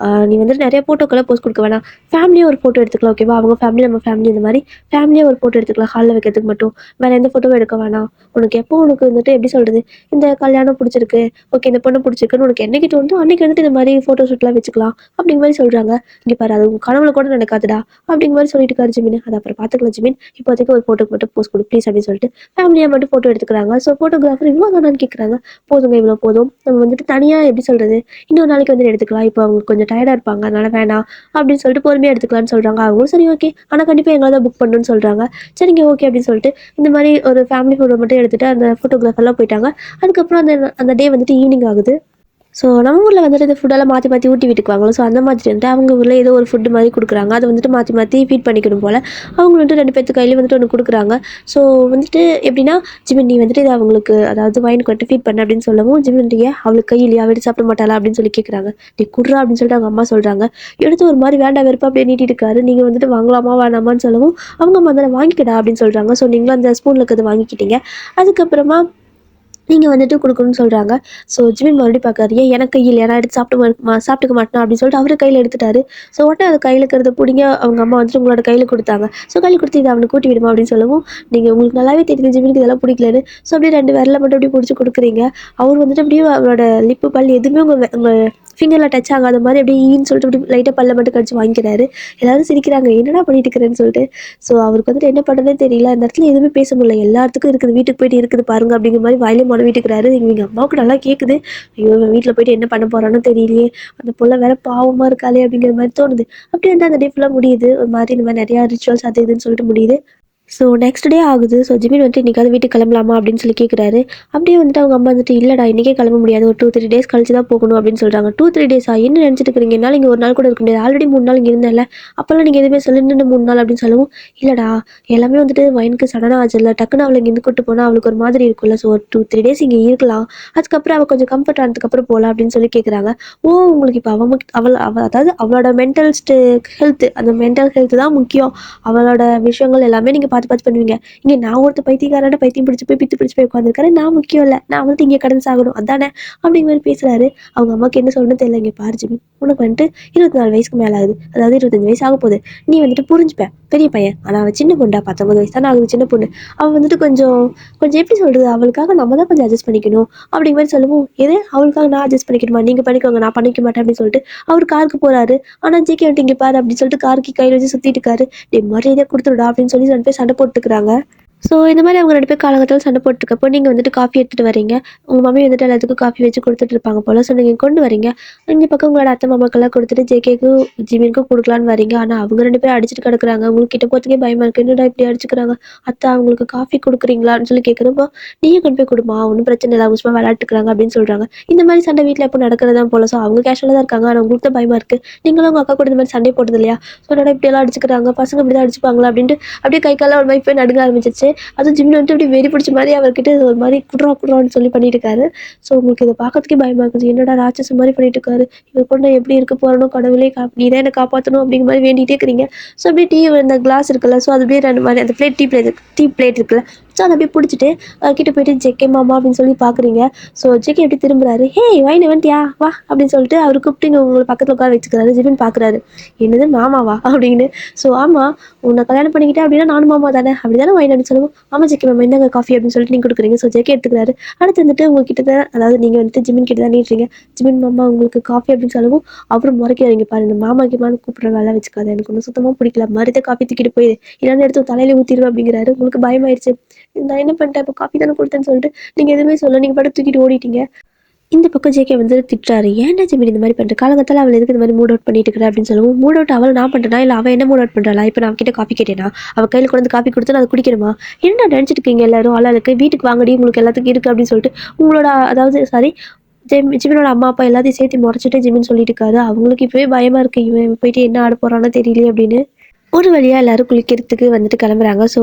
நீ வந்துட்டு நிறைய ஃபோட்டோக்கெல்லாம் போஸ்ட் கொடுக்க வேணாம், ஃபேமிலியாக ஒரு ஃபோட்டோ எடுத்துக்கலாம் ஓகேவா, அவங்க ஃபேமிலி நம்ம ஃபேமிலி இந்த மாதிரி ஃபேமிலியாக ஒரு ஃபோட்டோ எடுத்துக்கலாம், ஹாலில் வைக்கிறதுக்கு மட்டும், வேறு எந்த ஃபோட்டோவும் எடுக்க வேணாம், உனக்கு எப்போ உனக்கு வந்துட்டு எப்படி சொல்கிறது இந்த கல்யாணம் பிடிச்சிருக்கு ஓகே இந்த பொண்ணு பிடிச்சிருக்குன்னு உனக்கு என்னைக்கு தோணுதோ அன்றைக்கி வந்துட்டு இந்த மாதிரி ஃபோட்டோ ஷூட்லாம் வச்சுக்கலாம் அப்படிங்கிற மாதிரி சொல்கிறாங்க. இங்கே பாரு அது உங்கள் கனவுல கூட நடக்காதுடா அப்படிங்கிற மாதிரி சொல்லிட்டு இருக்காரு ஜிமின். அது அப்புறம் பார்த்துக்கலாம் ஜிமின், இப்போதைக்கு ஒரு ஃபோட்டோக்கு மட்டும் போஸ்ட் கொடு ப்ளீஸ் அப்படின்னு சொல்லிட்டு ஃபேமிலியாக மட்டும் ஃபோட்டோ எடுத்துக்கிறாங்க. ஸோ ஃபோட்டோகிராஃபர் இவ்வளோ தானு கேட்குறாங்க, போதுங்க இவ்வளோ போதும், நம்ம வந்துட்டு தனியாக எப்படி சொல்கிறது இன்னொரு நாளைக்கு வந்து எடுத்துக்கலாம், இப்போ அவங்க கொஞ்சம் டயர்டாக இருப்பாங்க அதனால வேணாம் அப்படின்னு சொல்லிட்டு பொறுமையாக எடுத்துக்கலாம்னு சொல்கிறாங்க. அவங்களும் சரி ஓகே ஆனால் கண்டிப்பாக எங்களை தான் புக் பண்ணணும்னு சொல்கிறாங்க. சரிங்க ஓகே அப்படின்னு சொல்லிட்டு இந்த மாதிரி ஒரு ஃபேமிலி ஃபோட்டோ மட்டும் எடுத்துகிட்டு அந்த ஃபோட்டோகிராஃபர்லாம் போயிட்டாங்க. அதுக்கப்புறம் அந்த டே வந்துட்டு ஈவினிங் ஆகுது. ஸோ நம்ம ஊரில் வந்துட்டு இந்த ஃபுட்டெல்லாம் மாற்றி மாற்றி ஊட்டி விட்டுக்குவாங்களோ, ஸோ அந்த மாதிரி வந்துட்டு அவங்க ஊரில் ஏதோ ஒரு ஃபுட்டு மாதிரி கொடுக்குறாங்க, அதை வந்துட்டு மாற்றி மாற்றி ஃபீட் பண்ணிக்கணும் போல். அவங்க வந்துட்டு 2 பேர்த்து கையிலேயும் வந்துட்டு ஒன்று கொடுக்குறாங்க. ஸோ வந்துட்டு எப்படின்னா ஜிமின் நீ வந்துட்டு இதை அவங்களுக்கு அதாவது வயினுக்கு வந்துட்டு ஃபீட் பண்ண அப்படின்னு சொல்லவும் ஜிமின் அவளுக்கு கையிலையா அவள் சாப்பிட மாட்டாளா அப்படின்னு சொல்லி கேட்குறாங்க. நீ குட்றா அப்படின்னு சொல்லிட்டு அவங்க அம்மா சொல்கிறாங்க. எடுத்து ஒரு மாதிரி வேண்டாம் வெறுப்பா அப்படியே நீட்டிட்டு இருக்காரு. நீங்கள் வந்துட்டு வாங்கலாமா வேணாமான்னு சொல்லவும் அவங்க அம்மா அதில் வாங்கிக்கிடா அப்படின்னு சொல்கிறாங்க. ஸோ நீங்களும் அந்த ஸ்பூனில் இருக்கிறத வாங்கிக்கிட்டீங்க. அதுக்கப்புறமா நீங்கள் வந்துட்டு கொடுக்கணும்னு சொல்கிறாங்க. ஸோ ஜிமின் மறுபடியும் பார்க்காரு, ஏன் எனக்கு கையில் ஏன்னா எடுத்து சாப்பிட்டுக்க மாட்டேன் அப்படின்னு சொல்லிட்டு அவர் கையில் எடுத்துட்டாரு. ஸோ உடனே அது கையில் இருக்கிறத பிடிங்க அவங்க அம்மா வந்துட்டு உங்களோட கையில் கொடுத்தாங்க. ஸோ கையில் கொடுத்து இதை அவனுக்கு கூட்டி விடுமா அப்படின்னு சொல்லவும் நீங்கள் உங்களுக்கு நல்லாவே தெரியுது ஜிமினுக்கு இதெல்லாம் பிடிக்கலன்னு. ஸோ அப்படியே 2 விரல மட்டும் அப்படியே பிடிச்சி கொடுக்குறீங்க. அவர் வந்துட்டு அப்படியே அவரோட லிப்பு பல் எதுவுமே உங்கள் ஃபிங்கரில் டச் ஆகாத மாதிரி அப்படியே ஈன்னு சொல்லிட்டு அப்படி லைட்டாக பல்ல மட்டும் கடிச்சு வாங்கிக்கிறாரு. எல்லாரும் சிரிக்கிறாங்க, என்னடா பண்ணிட்டு இருக்கிறேன்னு சொல்லிட்டு. ஸோ அவருக்கு வந்துட்டு என்ன பண்ணுறதே தெரியல, அந்த இடத்துல எதுவுமே பேச முடியல, எல்லாத்துக்கும் இருக்குது வீட்டுக்கு போயிட்டு இருக்குது பாருங்க அப்படிங்கிற மாதிரி வாயிலே வீட்டுக்கிறாரு. எங்கள் அம்மாவுக்கு நல்லா கேட்குது, ஐயோ வீட்டில் போயிட்டு என்ன பண்ண போகிறான்னு தெரியலையே, அந்த பொண்ணை வேற பாவமாக இருக்காளே அப்படிங்கிற மாதிரி தோணுது. அப்படியே வந்து அந்த டே ஃபுல்லாக முடியுது. ஒரு மாதிரி இந்த மாதிரி நிறையா ரிச்சுவல்ஸ் அது இதுன்னு சொல்லிட்டு முடியுது. ஸோ நெக்ஸ்ட் டே ஆகுது. ஸோ ஜிமின் வந்துட்டு இன்றைக்காவது வீட்டுக்கு கிளம்பலாமா அப்படின்னு சொல்லி கேட்குறாரு. அப்படியே வந்துட்டு அவங்க அம்மா வந்துட்டு இல்லைடா இன்றைக்கே கிளம்ப முடியாது, ஒரு 2-3 டேஸ் கழிச்சு தான் போகணும் அப்படின்னு சொல்கிறாங்க. 2-3 டேஸா என்ன நினச்சிட்டு இருக்கிறீங்க, என்னால் இங்கே ஒரு நாள் கூட இருக்க முடியாது, ஆல்ரெடி 3 நாள் இங்கே இருந்தேன்ல, அப்போல்லாம் நீங்கள் எதுவுமே சொல்லி இன்னும் 3 நாள் அப்படின்னு சொல்லவும், இல்லைடா எல்லாமே வந்துட்டு வயனுக்கு சடனாக ஆச்சுல்ல, டக்குன்னு அவளை இங்கேருந்து கூட்டு போனால் அவளுக்கு ஒரு மாதிரி இருக்கும்ல, ஸோ ஒரு 2-3 டேஸ் இங்கே இருக்கலாம், அதுக்கப்புறம் அவள் கொஞ்சம் கம்ஃபர்ட் ஆனதுக்கப்புறம் போகலாம் அப்படின்னு சொல்லி கேட்குறாங்க. ஓ உங்களுக்கு இப்போ அவள் அதாவது அவளோட மென்டல் ஹெல்த், அந்த மென்டல் ஹெல்த் தான் முக்கியம், அவளோட விஷயங்கள் எல்லாமே நீங்கள் பார்த்து பார்த்து பண்ணுவீங்க. இங்கே நான் ஒருத்த பைத்தியக்காரோட பைத்தியம் பிடிச்சி போய் பித்து பிடிச்சி போய் உட்காந்துருக்காரு, நான் முக்கியம் இல்லை, நான் வந்துட்டு இங்கே கடந்து சாகணும் அதானே அப்படிங்கிற மாதிரி பேசுறாரு. அவங்க அம்மாவுக்கு என்ன சொல்லணும்னு தெரியல. இங்கே பாரு ஜிமி, உனக்கு வந்துட்டு 24 வயசுக்கு மேலே ஆகுது, அதாவது 25 வயசு ஆக போகுது, நீ வந்துட்டு புரிஞ்சுப்ப, பெரிய பையன், ஆனால் அவள் சின்ன பொண்ணா, 19 வயசு தானே ஆகுது, சின்ன பொண்ணு, அவள் வந்துட்டு கொஞ்சம் கொஞ்சம் எப்படி சொல்கிறது, அவளுக்காக நம்ம தான் கொஞ்சம் அட்ஜஸ்ட் பண்ணிக்கணும் அப்படிங்கிற மாதிரி சொல்லவும், எது அவளுக்காக நான் அட்ஜஸ்ட் பண்ணிக்கணுமா, நீங்கள் பண்ணிக்கோங்க நான் பண்ணிக்க மாட்டேன் அப்படின்னு சொல்லிட்டு அவர் காருக்கு போகிறாரு. ஆனால் ஜேகே வந்துட்டு இங்கே பாரு அப்படின்னு சொல்லிட்டு காருக்கு கையில் வச்சு சுற்றிட்டு இருக்காரு. டே மரியாதையாக கொடுத்துருடா அப்படின்னு சொல்லி 2 பேர் சண்டை போட்டுக்கிறாங்க. ஸோ இந்த மாதிரி அவங்க 2 பேர் காலகட்டத்தில் சண்டை போட்டுருக்கப்போ நீங்கள் வந்துட்டு காஃபி எடுத்துகிட்டு வரீங்க. உங்கள் மம்மி வந்துட்டு எல்லாத்துக்கும் காஃபி வச்சு கொடுத்துட்டு இருப்பாங்க போல். ஸோ நீங்கள் கொண்டு வரீங்க. இந்த பக்கம் உங்களோட அத்தை மாமாக்கெல்லாம் கொடுத்துட்டு ஜேகேக்கும் ஜிமினுக்கும் கொடுக்கலான்னு வரீங்க. ஆனால் அவங்க 2 பேரும் அடிச்சுட்டு கிடக்குறாங்க. உங்களுக்கு கிட்ட போகிறதுக்கே பயமாக இருக்குது, என்னடா இப்படி அடிச்சுக்கிறாங்க, அத்தை அவங்களுக்கு காஃபி கொடுக்குறீங்களான்னு சொல்லி கேட்குறப்போ, நீயே கொண்டு போய் கொடுமா, ஒன்றும் பிரச்சனை இல்லை, அவங்க சும்மா விளையாட்டுக்கிறாங்க அப்படின்னு சொல்கிறாங்க. இந்த மாதிரி சண்டை வீட்டில் எப்போ நடக்கிறதா போல. ஸோ அவங்க கேஷுவலாக தான் இருக்காங்க, ஆனால் உங்களுக்கு தான் பயமாக இருக்குது. நீங்களும் உங்கள் அக்கா கூட இந்த மாதிரி சண்டை போட்டது இல்லையா, ஸோ என்னடா இப்படியெல்லாம் அடிச்சுக்கிறாங்க, பசங்க இப்படி தான் அடிச்சுப்பாங்களா அப்படின்ட்டு அப்படியே கை காலம் ஒரு மாதிரி போய் நடுங்க ஆரம்பிச்சிருச்சு. அதுவும் ஜிம்மில் வந்துட்டு அப்படி வெறி பிடிச்ச மாதிரி அவர்கிட்ட ஒரு மாதிரி குடுறான்னு சொல்லி பண்ணிட்டு இருக்காரு. ஸோ உங்களுக்கு இதை பார்க்கறதுக்கே பயமா இருக்குது, என்னடா ராட்சச மாதிரி பண்ணிட்டு இருக்காரு, இவர் கொண்டு எப்படி இருக்க போறனோ கடவுளே, நீ தான் என்னை காப்பாற்றணும் அப்படிங்கிற மாதிரி வேண்டிகிட்டே இருக்கிறீங்க. ஸோ அப்படியே டீ அந்த கிளாஸ் இருக்குல்ல, ஸோ அது அப்படியே 2 மாதிரி அந்த பிளேட் டீ பிளேட் இருக்குல்ல, ஸோ அதை அப்படியே பிடிச்சிட்டு கிட்ட போயிட்டு ஜெகே மாமா அப்படின்னு சொல்லி பார்க்குறீங்க. ஸோ ஜெகே எப்படி திரும்புறாரு, ஹே வைன் வந்துட்டியா வா அப்படின்னு சொல்லிட்டு அவர் கூப்பிட்டு இங்கே உங்களை பக்கத்தில் உட்கார வச்சுக்கிறாரு. ஜிபின் பார்க்குறாரு, என்னது மாமாவா அப்படின்னு. ஸோ ஆமாம், உன்னை கல்யாணம் பண்ணிக்கிட்டே அப்படின்னா நானும் மாமா தானே, அப்படி தானே வைன் அப்படின்னு சொல்லுவோம். ஆமாம் ஜெகே மாமா என்னங்க காஃபி அப்படின்னு சொல்லிட்டு நீங்கள் கொடுக்குறீங்க. ஸோ ஜெகே எடுத்துக்கிறாரு. அடுத்து வந்துட்டு உங்ககிட்ட தான், அதாவது நீங்கள் வந்துட்டு ஜிமின் கிட்ட தான் நீட்டுறீங்க. ஜிமின் மாமா உங்களுக்கு காஃபி அப்படின்னு சொல்லவும் அவரும் முறைக்கிறீங்க, பாரு இந்த மாமா கிமான்னு கூப்பிட்ற வேலை வச்சுக்காத, எனக்கு ஒன்றும் சுத்தமாக பிடிக்கல, மறுத்த காஃபி தூக்கிட்டு போயிடு, இல்லைன்னு எடுத்து தலையில ஊற்றிடுவேன் அப்படிங்கிறாரு. உங்களுக்கு பயமாயிருச்சு. நான் என்ன பண்ணிட்டேன், இப்போ காஃபி தானே கொடுத்தேன்னு சொல்லிட்டு நீங்கள் எதுவுமே சொல்ல, நீங்கள் பாட்டு தூக்கிட்டு ஓடிட்டீங்க. இந்த பக்கம் ஜேகே வந்து திட்டுறாரு, ஏன்டா ஜிமின் இந்த மாதிரி பண்ணுற, காலகத்தால் அவள் எதுக்கு இந்த மாதிரி மூட் அவுட் பண்ணிட்டு இருக்கிற அப்படின்னு சொல்லுவோம். மூட் அவுட் அவள் நான் பண்ணுறேனா இல்லை அவள் என்ன மூட் அவுட் பண்ணுறாளா, இப்போ நான் அவகிட்ட காஃபி கேட்டேனா, அவள் கையில் கொண்டு வந்து காஃபி கொடுத்து நான் அதை குடிக்கணுமா, என்ன நினச்சிட்டு இருக்கீங்க எல்லாரும், ஆளாளுக்கு வீட்டுக்கு வாங்கடி உங்களுக்கு எல்லாத்துக்கும் இருக்குது அப்படின்னு சொல்லிட்டு உங்களோட, அதாவது சாரி ஜிமினோட அம்மா அப்பா எல்லாத்தையும் சேர்த்து முறைச்சிட்டு ஜிமின் சொல்லிட்டு இருக்காரு. அவங்களுக்கு இப்போவே பயமாக இருக்குது, இவன் போயிட்டு என்ன ஆட போகிறான்னு தெரியலையே அப்படின்னு. ஒரு வழியாக எல்லோரும் குளிக்கிறதுக்கு வந்துட்டு கிளம்புறாங்க. ஸோ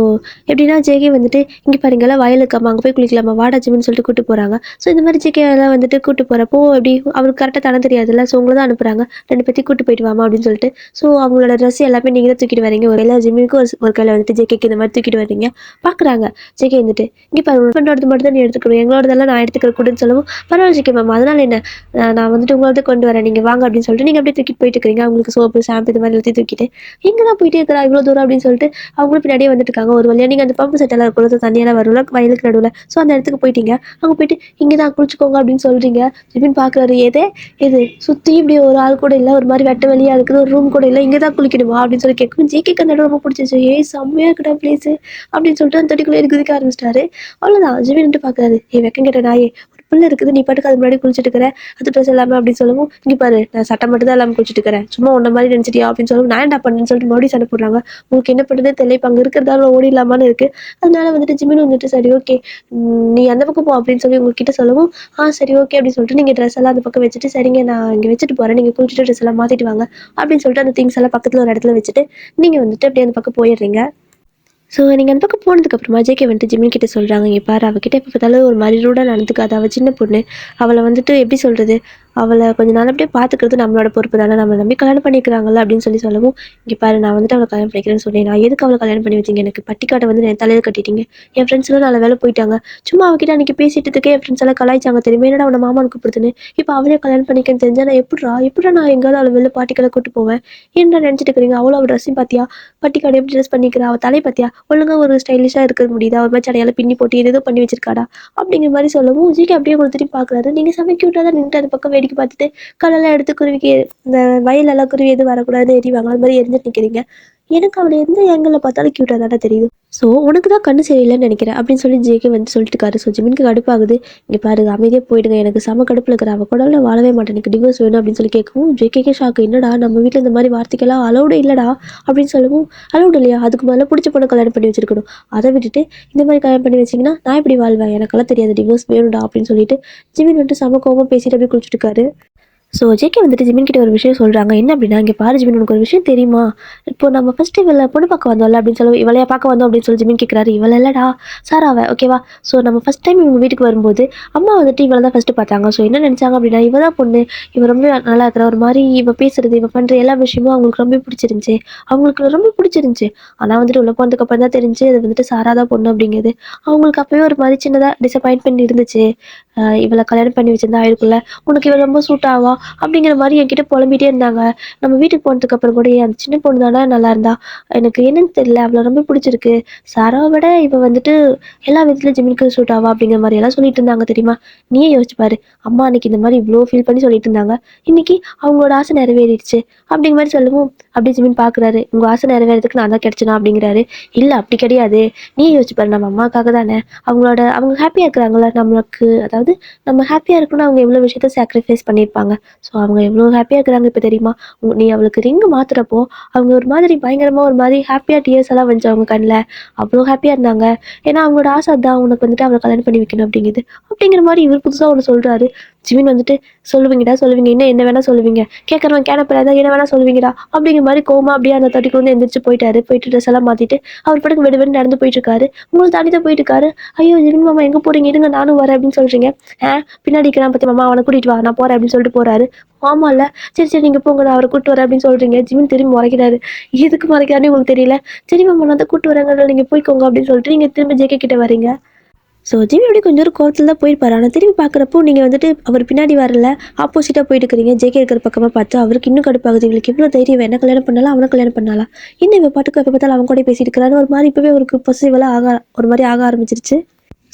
எப்படின்னா ஜேகே வந்துட்டு இங்கே பாருங்கள்லாம் வயலுக்கு அம்மா அங்கே போய் குளிக்கலாமா வாடா ஜிமின்னு சொல்லிட்டு கூட்டு போகிறாங்க. ஸோ இந்த மாதிரி ஜேகே எல்லாம் வந்துட்டு கூட்டு போகிறப்போ எப்படி அவருக்கு கரெக்டாக தரம் தெரியாதுல்ல, ஸோ உங்களை தான் அனுப்புகிறாங்க, 2 பேர்த்தையும் கூட்டு போயிட்டு வாமா அப்படின்னு சொல்லிட்டு. ஸோ அவங்களோட ட்ரெஸ் எல்லாமே நீங்கள் தான் தூக்கிட்டு வரீங்க, ஒரு எல்லா ஜிம்முக்கும் ஒரு கையில் வந்துட்டு ஜேகேக்கு இந்த மாதிரி தூக்கிட்டு வரீங்க. பார்க்குறாங்க ஜேகே வந்துட்டு, இங்கே பாரு ஃப்ரெண்டோடது மட்டும் தான் நீ எடுத்துக்கணும், எங்களோடதெல்லாம் நான் எடுத்துக்கிற கூடன்னு சொல்லவும், பரவாயில்ல ஜேகே மேம் அதனால் என்ன, நான் வந்துட்டு உங்களோட கொண்டு வரேன், நீங்கள் வாங்க அப்படின்னு சொல்லிட்டு நீங்கள் அப்படியே தூக்கிட்டு போயிட்டு இருக்கிறீங்க. அவங்களுக்கு சோப்பு ஷாம்பு இது மாதிரி எல்லாத்தையும் தூக்கிட்டு எங்கே தான் போயிட்டே இருக்கிறா இவ்வளோ தூரம் அப்படின்னு சொல்லிட்டு அவங்களும் பின்னாடியே வந்துட்டு இருக்காங்க. ஒரு வழியாக நீங்கள் அந்த பம்பு செட் எல்லாம் இருக்கிறது தண்ணியெல்லாம் வரும்ல வயலுக்கு நடுவில், ஸோ அந்த இடத்துக்கு போயிட்டீங்க. அங்கே போயிட்டு இங்கே தான் குளிச்சுக்கோங்க அப்படின்னு சொல்கிறீங்க. ஜிபின் பார்க்குறாரு, எது சுற்றி இப்படி ஒரு ஆள் கூட இல்லை, ஒரு மாதிரி வெட்ட வெளியாக இருக்குது, ஒரு ரூம் கூட இல்லை, இங்கே தான் குளிக்கணுமா அப்படின்னு சொல்லி கேட்கும். ஜேகேக்கு அந்த இடம் ரொம்ப பிடிச்சிச்சு, செம்மையாக இருக்கடா பிளேஸு அப்படின்னு சொல்லிட்டு அந்த தொட்டிக்குள்ளே குதிக்க ஆரம்பிச்சிட்டாரு. அவ்வளோதான் ஜிபின்ட்டு பார்க்குறாரு, வெக்கம் கேட்ட நாயே, பிள்ளை இருக்குது, நீ பாட்டுக்கு அது முன்னாடி குளிச்சுட்டு இருக்கிற, அது ட்ரெஸ் எல்லாமே அப்படின்னு சொல்லவும், இங்கே பாரு நான் சட்டை மட்டும் தான் எல்லாமே குளிச்சுட்டு இருக்கிறேன், சும்மா உன்ன மாதிரி நினச்சிட்டியா அப்படின்னு சொல்லவும், நான் என்ன பண்ணேன்னு சொல்லிட்டு மறுபடியும் சண்டை போடுறாங்க. உங்களுக்கு என்ன பண்ணுறதே தெரியல, இப்போ அங்கே இருக்கிறதால ஓடிடலாமான்னு இருக்குது. அதனால வந்துட்டு ஜிமின் வந்துட்டு சரி ஓகே நீ அந்த பக்கம் போ அப்படின்னு சொல்லி உங்ககிட்ட சொல்லவும், சரி ஓகே அப்படின்னு சொல்லிட்டு நீங்கள் ட்ரெஸ் எல்லாம் அந்த பக்கம் வச்சுட்டு, சரிங்க நான் இங்கே வச்சுட்டு போகிறேன், நீங்கள் குளிச்சுட்டு ட்ரெஸ் எல்லாம் மாற்றிட்டு வாங்க அப்படின்னு சொல்லிட்டு அந்த திங்ஸ் எல்லாம் பக்கத்தில் ஒரு இடத்துல வச்சுட்டு நீங்கள் வந்துட்டு அப்படியே அந்த பக்கம் போயிடுறீங்க. ஸோ நீங்கள் அந்த பக்கம் போனதுக்கப்புறமா ஜேகே வந்துட்டு ஜிமின் கிட்ட சொல்கிறாங்க, இங்கே பாரு அவகிட்ட எப்போ பார்த்தாலும் ஒரு மாதிரி ரூடாக நடந்துக்காது, அவள் சின்ன பொண்ணு, அவளை வந்துட்டு எப்படி சொல்கிறது, அவளை கொஞ்சம் நாள் அப்படியே பார்த்துக்கிறது நம்மளோட பொறுப்பு தானே, நம்ம நம்பி கல்யாணம் பண்ணிக்கிறாங்கல்ல அப்படின்னு சொல்லவும், இங்கே பாரு நான் வந்துட்டு அவளை கல்யாணம் பண்ணிக்கிறேன்னு சொன்னேன், நான் எதுக்கு அவளை கல்யாணம் பண்ணி வச்சிங்க, எனக்கு பட்டிக்காட்டை வந்து என் தலையில் கட்டிட்டீங்க, என் ஃப்ரெண்ட்ஸ்லாம் நல்ல வேலை போயிட்டாங்க, சும்மா அவகிட்ட அன்றைக்கி பேசிட்டதுக்கே என் ஃப்ரெண்ட்ஸ் எல்லாம் கலாய்ச்சாங்க தெரியுமா, என்னடா அவனை மாமான்னு கூப்பிடுதுன்னு, இப்போ அவளே கல்யாணம் பண்ணிக்கன்னு தெரிஞ்சால் நான் எப்படா நான் எங்கேயாவது அவளை வெளில பாட்டிக்கெல்லாம் கூட்டு போவேன், என்ன நினச்சிட்டு இருக்கிறீங்க, அவ்வளோ அவள் ட்ரெஸ்ஸையும் பார்த்தியா, பட்டிக்காடு எப்படி ட்ரெஸ் பண்ணிக்கிறா, அவள் தலை பார்த்தியா, ஒழுங்காக ஒரு ஸ்டைலிஷாக இருக்க முடியுதா, ஒரு மாதிரி சடையால் பின்னி போட்டு ஏதோ பண்ணி வச்சிருக்காடா அப்படிங்கிற மாதிரி சொல்லவும், ஜிகே அப்படியே கொடுத்துட்டு பார்க்குறாரு. நீங்கள் செம க்யூட்டாக தான் நின்றுட்டு அந்த பக்கம் வேடிக்கை பார்த்துட்டு கலெல்லாம் எடுத்து குருவிக்கு இந்த வயலெல்லாம் குருவி எதுவும் வரக்கூடாதுன்னு எறிவாங்க, அது மாதிரி எரிஞ்சிட்டு நிற்கிறீங்க. எனக்கு அவளை எந்த ஏங்கிளில் பார்த்தாலும் க்யூட்டாக தானே தெரியுது. ஸோ உனக்கு தான் கண்ணு சரியில்லைன்னு நினைக்கிறேன் அப்படின்னு சொல்லி ஜேகே வந்து சொல்லிட்டுருக்காரு. ஸோ ஜிமினுக்கு கடுப்பாகுது. இங்கே பாரு அமைதியாக போயிடுங்க, எனக்கு செம கடுப்பில் இருக்கிற, அவள் கூட வாழவே மாட்டேன், எனக்கு டிவோர்ஸ் வேணும் அப்படின்னு சொல்லி கேட்கவும் ஜேகேக்கே ஷாக்கு. என்னடா நம்ம வீட்டில் இந்த மாதிரி வார்த்தைக்கெல்லாம் அலௌடு இல்லைடா அப்படின்னு சொல்லவும், அலௌடு இல்லையா, அதுக்கு முதல்ல பிடிச்ச பொண்ணை கல்யாணம் பண்ணி வச்சிருக்கணும், அதை விட்டுட்டு இந்த மாதிரி கல்யாணம் பண்ணி வச்சிங்கன்னா நான் எப்படி வாழ்வேன், எனக்கெல்லாம் தெரியாது, டிவோர்ஸ் வேணும்டா அப்படின்னு சொல்லிட்டு ஜிமின் வந்துட்டு செம கோவமாக பேசிட்டு அப்படியே குளிச்சுட்டு இருக்காரு. ஸோ ஜேகே வந்துட்டு ஜிமின் கிட்ட ஒரு விஷயம் சொல்கிறாங்க. என்ன அப்படின்னா, இங்கே பாரு ஜிமின், உனக்கு ஒரு விஷயம் தெரியுமா, இப்போ நம்ம ஃபஸ்ட்டு இவளை பொண்ணு பார்க்க வந்தோம்ல அப்படின்னு சொல்லி, இவளையா பார்க்க வந்தோம் அப்படின்னு சொல்லி ஜிமின் கேட்குறாரு. இவளை இல்லைடா சாராவை, ஓகேவா. ஸோ நம்ம ஃபஸ்ட் டைம் இவங்க வீட்டுக்கு வரும்போது அம்மா வந்துட்டு இவளை தான் ஃபஸ்ட்டு பார்த்தாங்க. ஸோ என்ன நினச்சாங்க அப்படின்னா, இவ தான் பொண்ணு, இவ ரொம்ப நல்லா இருக்கிற, ஒரு மாதிரி இவ பேசுறது, இவ பண்ணுற எல்லா விஷயமும் அவங்களுக்கு ரொம்ப பிடிச்சிருந்துச்சி, அவங்களுக்கு ரொம்ப பிடிச்சிருந்துச்சி. ஆனால் வந்துட்டு உள்ள போனதுக்கப்புறம் தான் தெரிஞ்சு அது வந்துட்டு சாரா தான் பொண்ணு அப்படிங்கிறது. அவங்களுக்கு அப்போயே ஒரு மாதிரி சின்னதாக டிசப்பாயின்ட்மெண்ட் இருந்துச்சு. இவளை கல்யாணம் பண்ணி வச்சிருந்தா ஆயிருக்குல்ல, உனக்கு இவள் ரொம்ப சூட் ஆவா அப்படிங்கிற மாதிரி என்கிட்ட புலம்பிகிட்டே இருந்தாங்க. நம்ம வீட்டுக்கு போனதுக்கப்புறம் கூட அந்த சின்ன பொண்ணு தானே நல்லா இருந்தா, எனக்கு என்னன்னு தெரியல, அவளை ரொம்ப பிடிச்சிருக்கு, சாராவை விட இவள் வந்துட்டு எல்லா விதத்துலையும் ஜிமினுக்கு சூட் ஆவா அப்படிங்கிற மாதிரி எல்லாம் சொல்லிட்டு இருந்தாங்க தெரியுமா. நீயே யோசிச்சு பாரு, அம்மா அன்னைக்கு இந்த மாதிரி இவ்வளோ ஃபீல் பண்ணி சொல்லிட்டு இருந்தாங்க, இன்னைக்கு அவங்களோட ஆசை நிறைவேறிடுச்சு அப்படிங்கிற மாதிரி சொல்லவும் அப்படி ஜிமின் பார்க்குறாரு. உங்கள் ஆசை நிறைவேறதுக்கு நான் தான் கிடைச்சனா அப்படிங்கிறாரு. இல்லை அப்படி கிடையாது, நீயே யோசிச்சு பாரு, நம்ம அம்மாக்காக தானே, அவங்க ஹாப்பியாக இருக்கிறாங்களா, நம்மளுக்கு அதாவது நம்ம ஹாப்பியாக இருக்கணும்னு அவங்க எவ்வளோ விஷயத்த சாக்ரிஃபைஸ் பண்ணியிருப்பாங்க. ஸோ அவங்க எவ்வளோ ஹாப்பியாக இருக்கிறாங்க இப்போ தெரியுமா. நீ அவளுக்கு ரிங்கு மாத்துறப்போ அவங்க ஒரு மாதிரி பயங்கரமாக ஒரு மாதிரி ஹாப்பியாக டியர்ஸ் எல்லாம் வந்துச்சு அவங்க கண்ணில், அவ்வளோ ஹாப்பியாக இருந்தாங்க. ஏன்னா அவங்களோட ஆசை தான் உனக்கு வந்துட்டு அவளை கல்யாணம் பண்ணி வைக்கணும் அப்படிங்குது அப்படிங்கிற மாதிரி இவர் புதுசாக ஒன்று சொல்கிறாரு. ஜிமின் வந்துட்டு சொல்லுவீங்கடா சொல்லுவீங்க, இன்னும் என்ன வேணா சொல்லுவீங்க, கேட்குறவன் கேனப்பில் என்ன வேணா சொல்லுவீங்கடா அப்படிங்கிற மாதிரி கோமா அப்படியே அந்த தட்டிக்கு வந்து எந்திரிச்சு போயிட்டாரு. போயிட்டு ட்ரெஸ் எல்லாம் மாற்றிட்டு அவர் படக்கு வெடு நடந்து போயிட்டு இருக்காரு. உங்களுக்கு தாண்டி தான் போயிட்டு இருக்காரு. ஐயோ ஜிமின் மாமா எங்கே போறீங்க, இருங்க நானும் வரேன் அப்படின்னு சொல்றீங்க. பின்னாடி இருக்கிறான் பத்தி மாமா, அவனை கூட்டிட்டு வா, நான் போறேன் அப்படின்னு சொல்லிட்டு போறாரு. ஆமா இல்ல, சரி சரி நீங்க போங்க, நான் அவரை கூட்டு வரேன் அப்படின்னு சொல்றீங்க. ஜிமின் திரும்பி முறைக்கிறாரு. எதுக்கு முறைக்கிறாருன்னு உங்களுக்கு தெரியல. சரி மாமா நான் தான் கூட்டு வரேங்க, நீங்க போய்க்கோங்க அப்படின்னு சொல்லிட்டு நீங்க திரும்ப ஜேகே கிட்ட வரீங்க. ஸோ ஜிமி அப்படியே கொஞ்சம் ஒரு கோவத்தில் தான் போயிருப்பாரு. ஆனால் திரும்பி பார்க்குறப்போ நீங்கள் வந்துட்டு அவர் பின்னாடி வரல, ஆப்போசிட்டாக போயிட்டு இருக்கிறீங்க. ஜேகே இருக்கிற பக்கமாக பார்த்து அவருக்கு இன்னும் கடுப்பாகுது. இவங்களுக்கு இவ்வளோ தைரியம், என்ன கல்யாணம் பண்ணாலும் அவனை கல்யாணம் பண்ணாலாம், இன்னும் இவ பாட்டுக்கு எப்போ பார்த்தாலும் அவன் கூட பேசிட்டு இருக்கிறான்னு ஒரு மாதிரி இப்போவே அவருக்கு பொசிட்டிவெல்லாம் ஒரு மாதிரி ஆக ஆரம்பிச்சிருச்சு.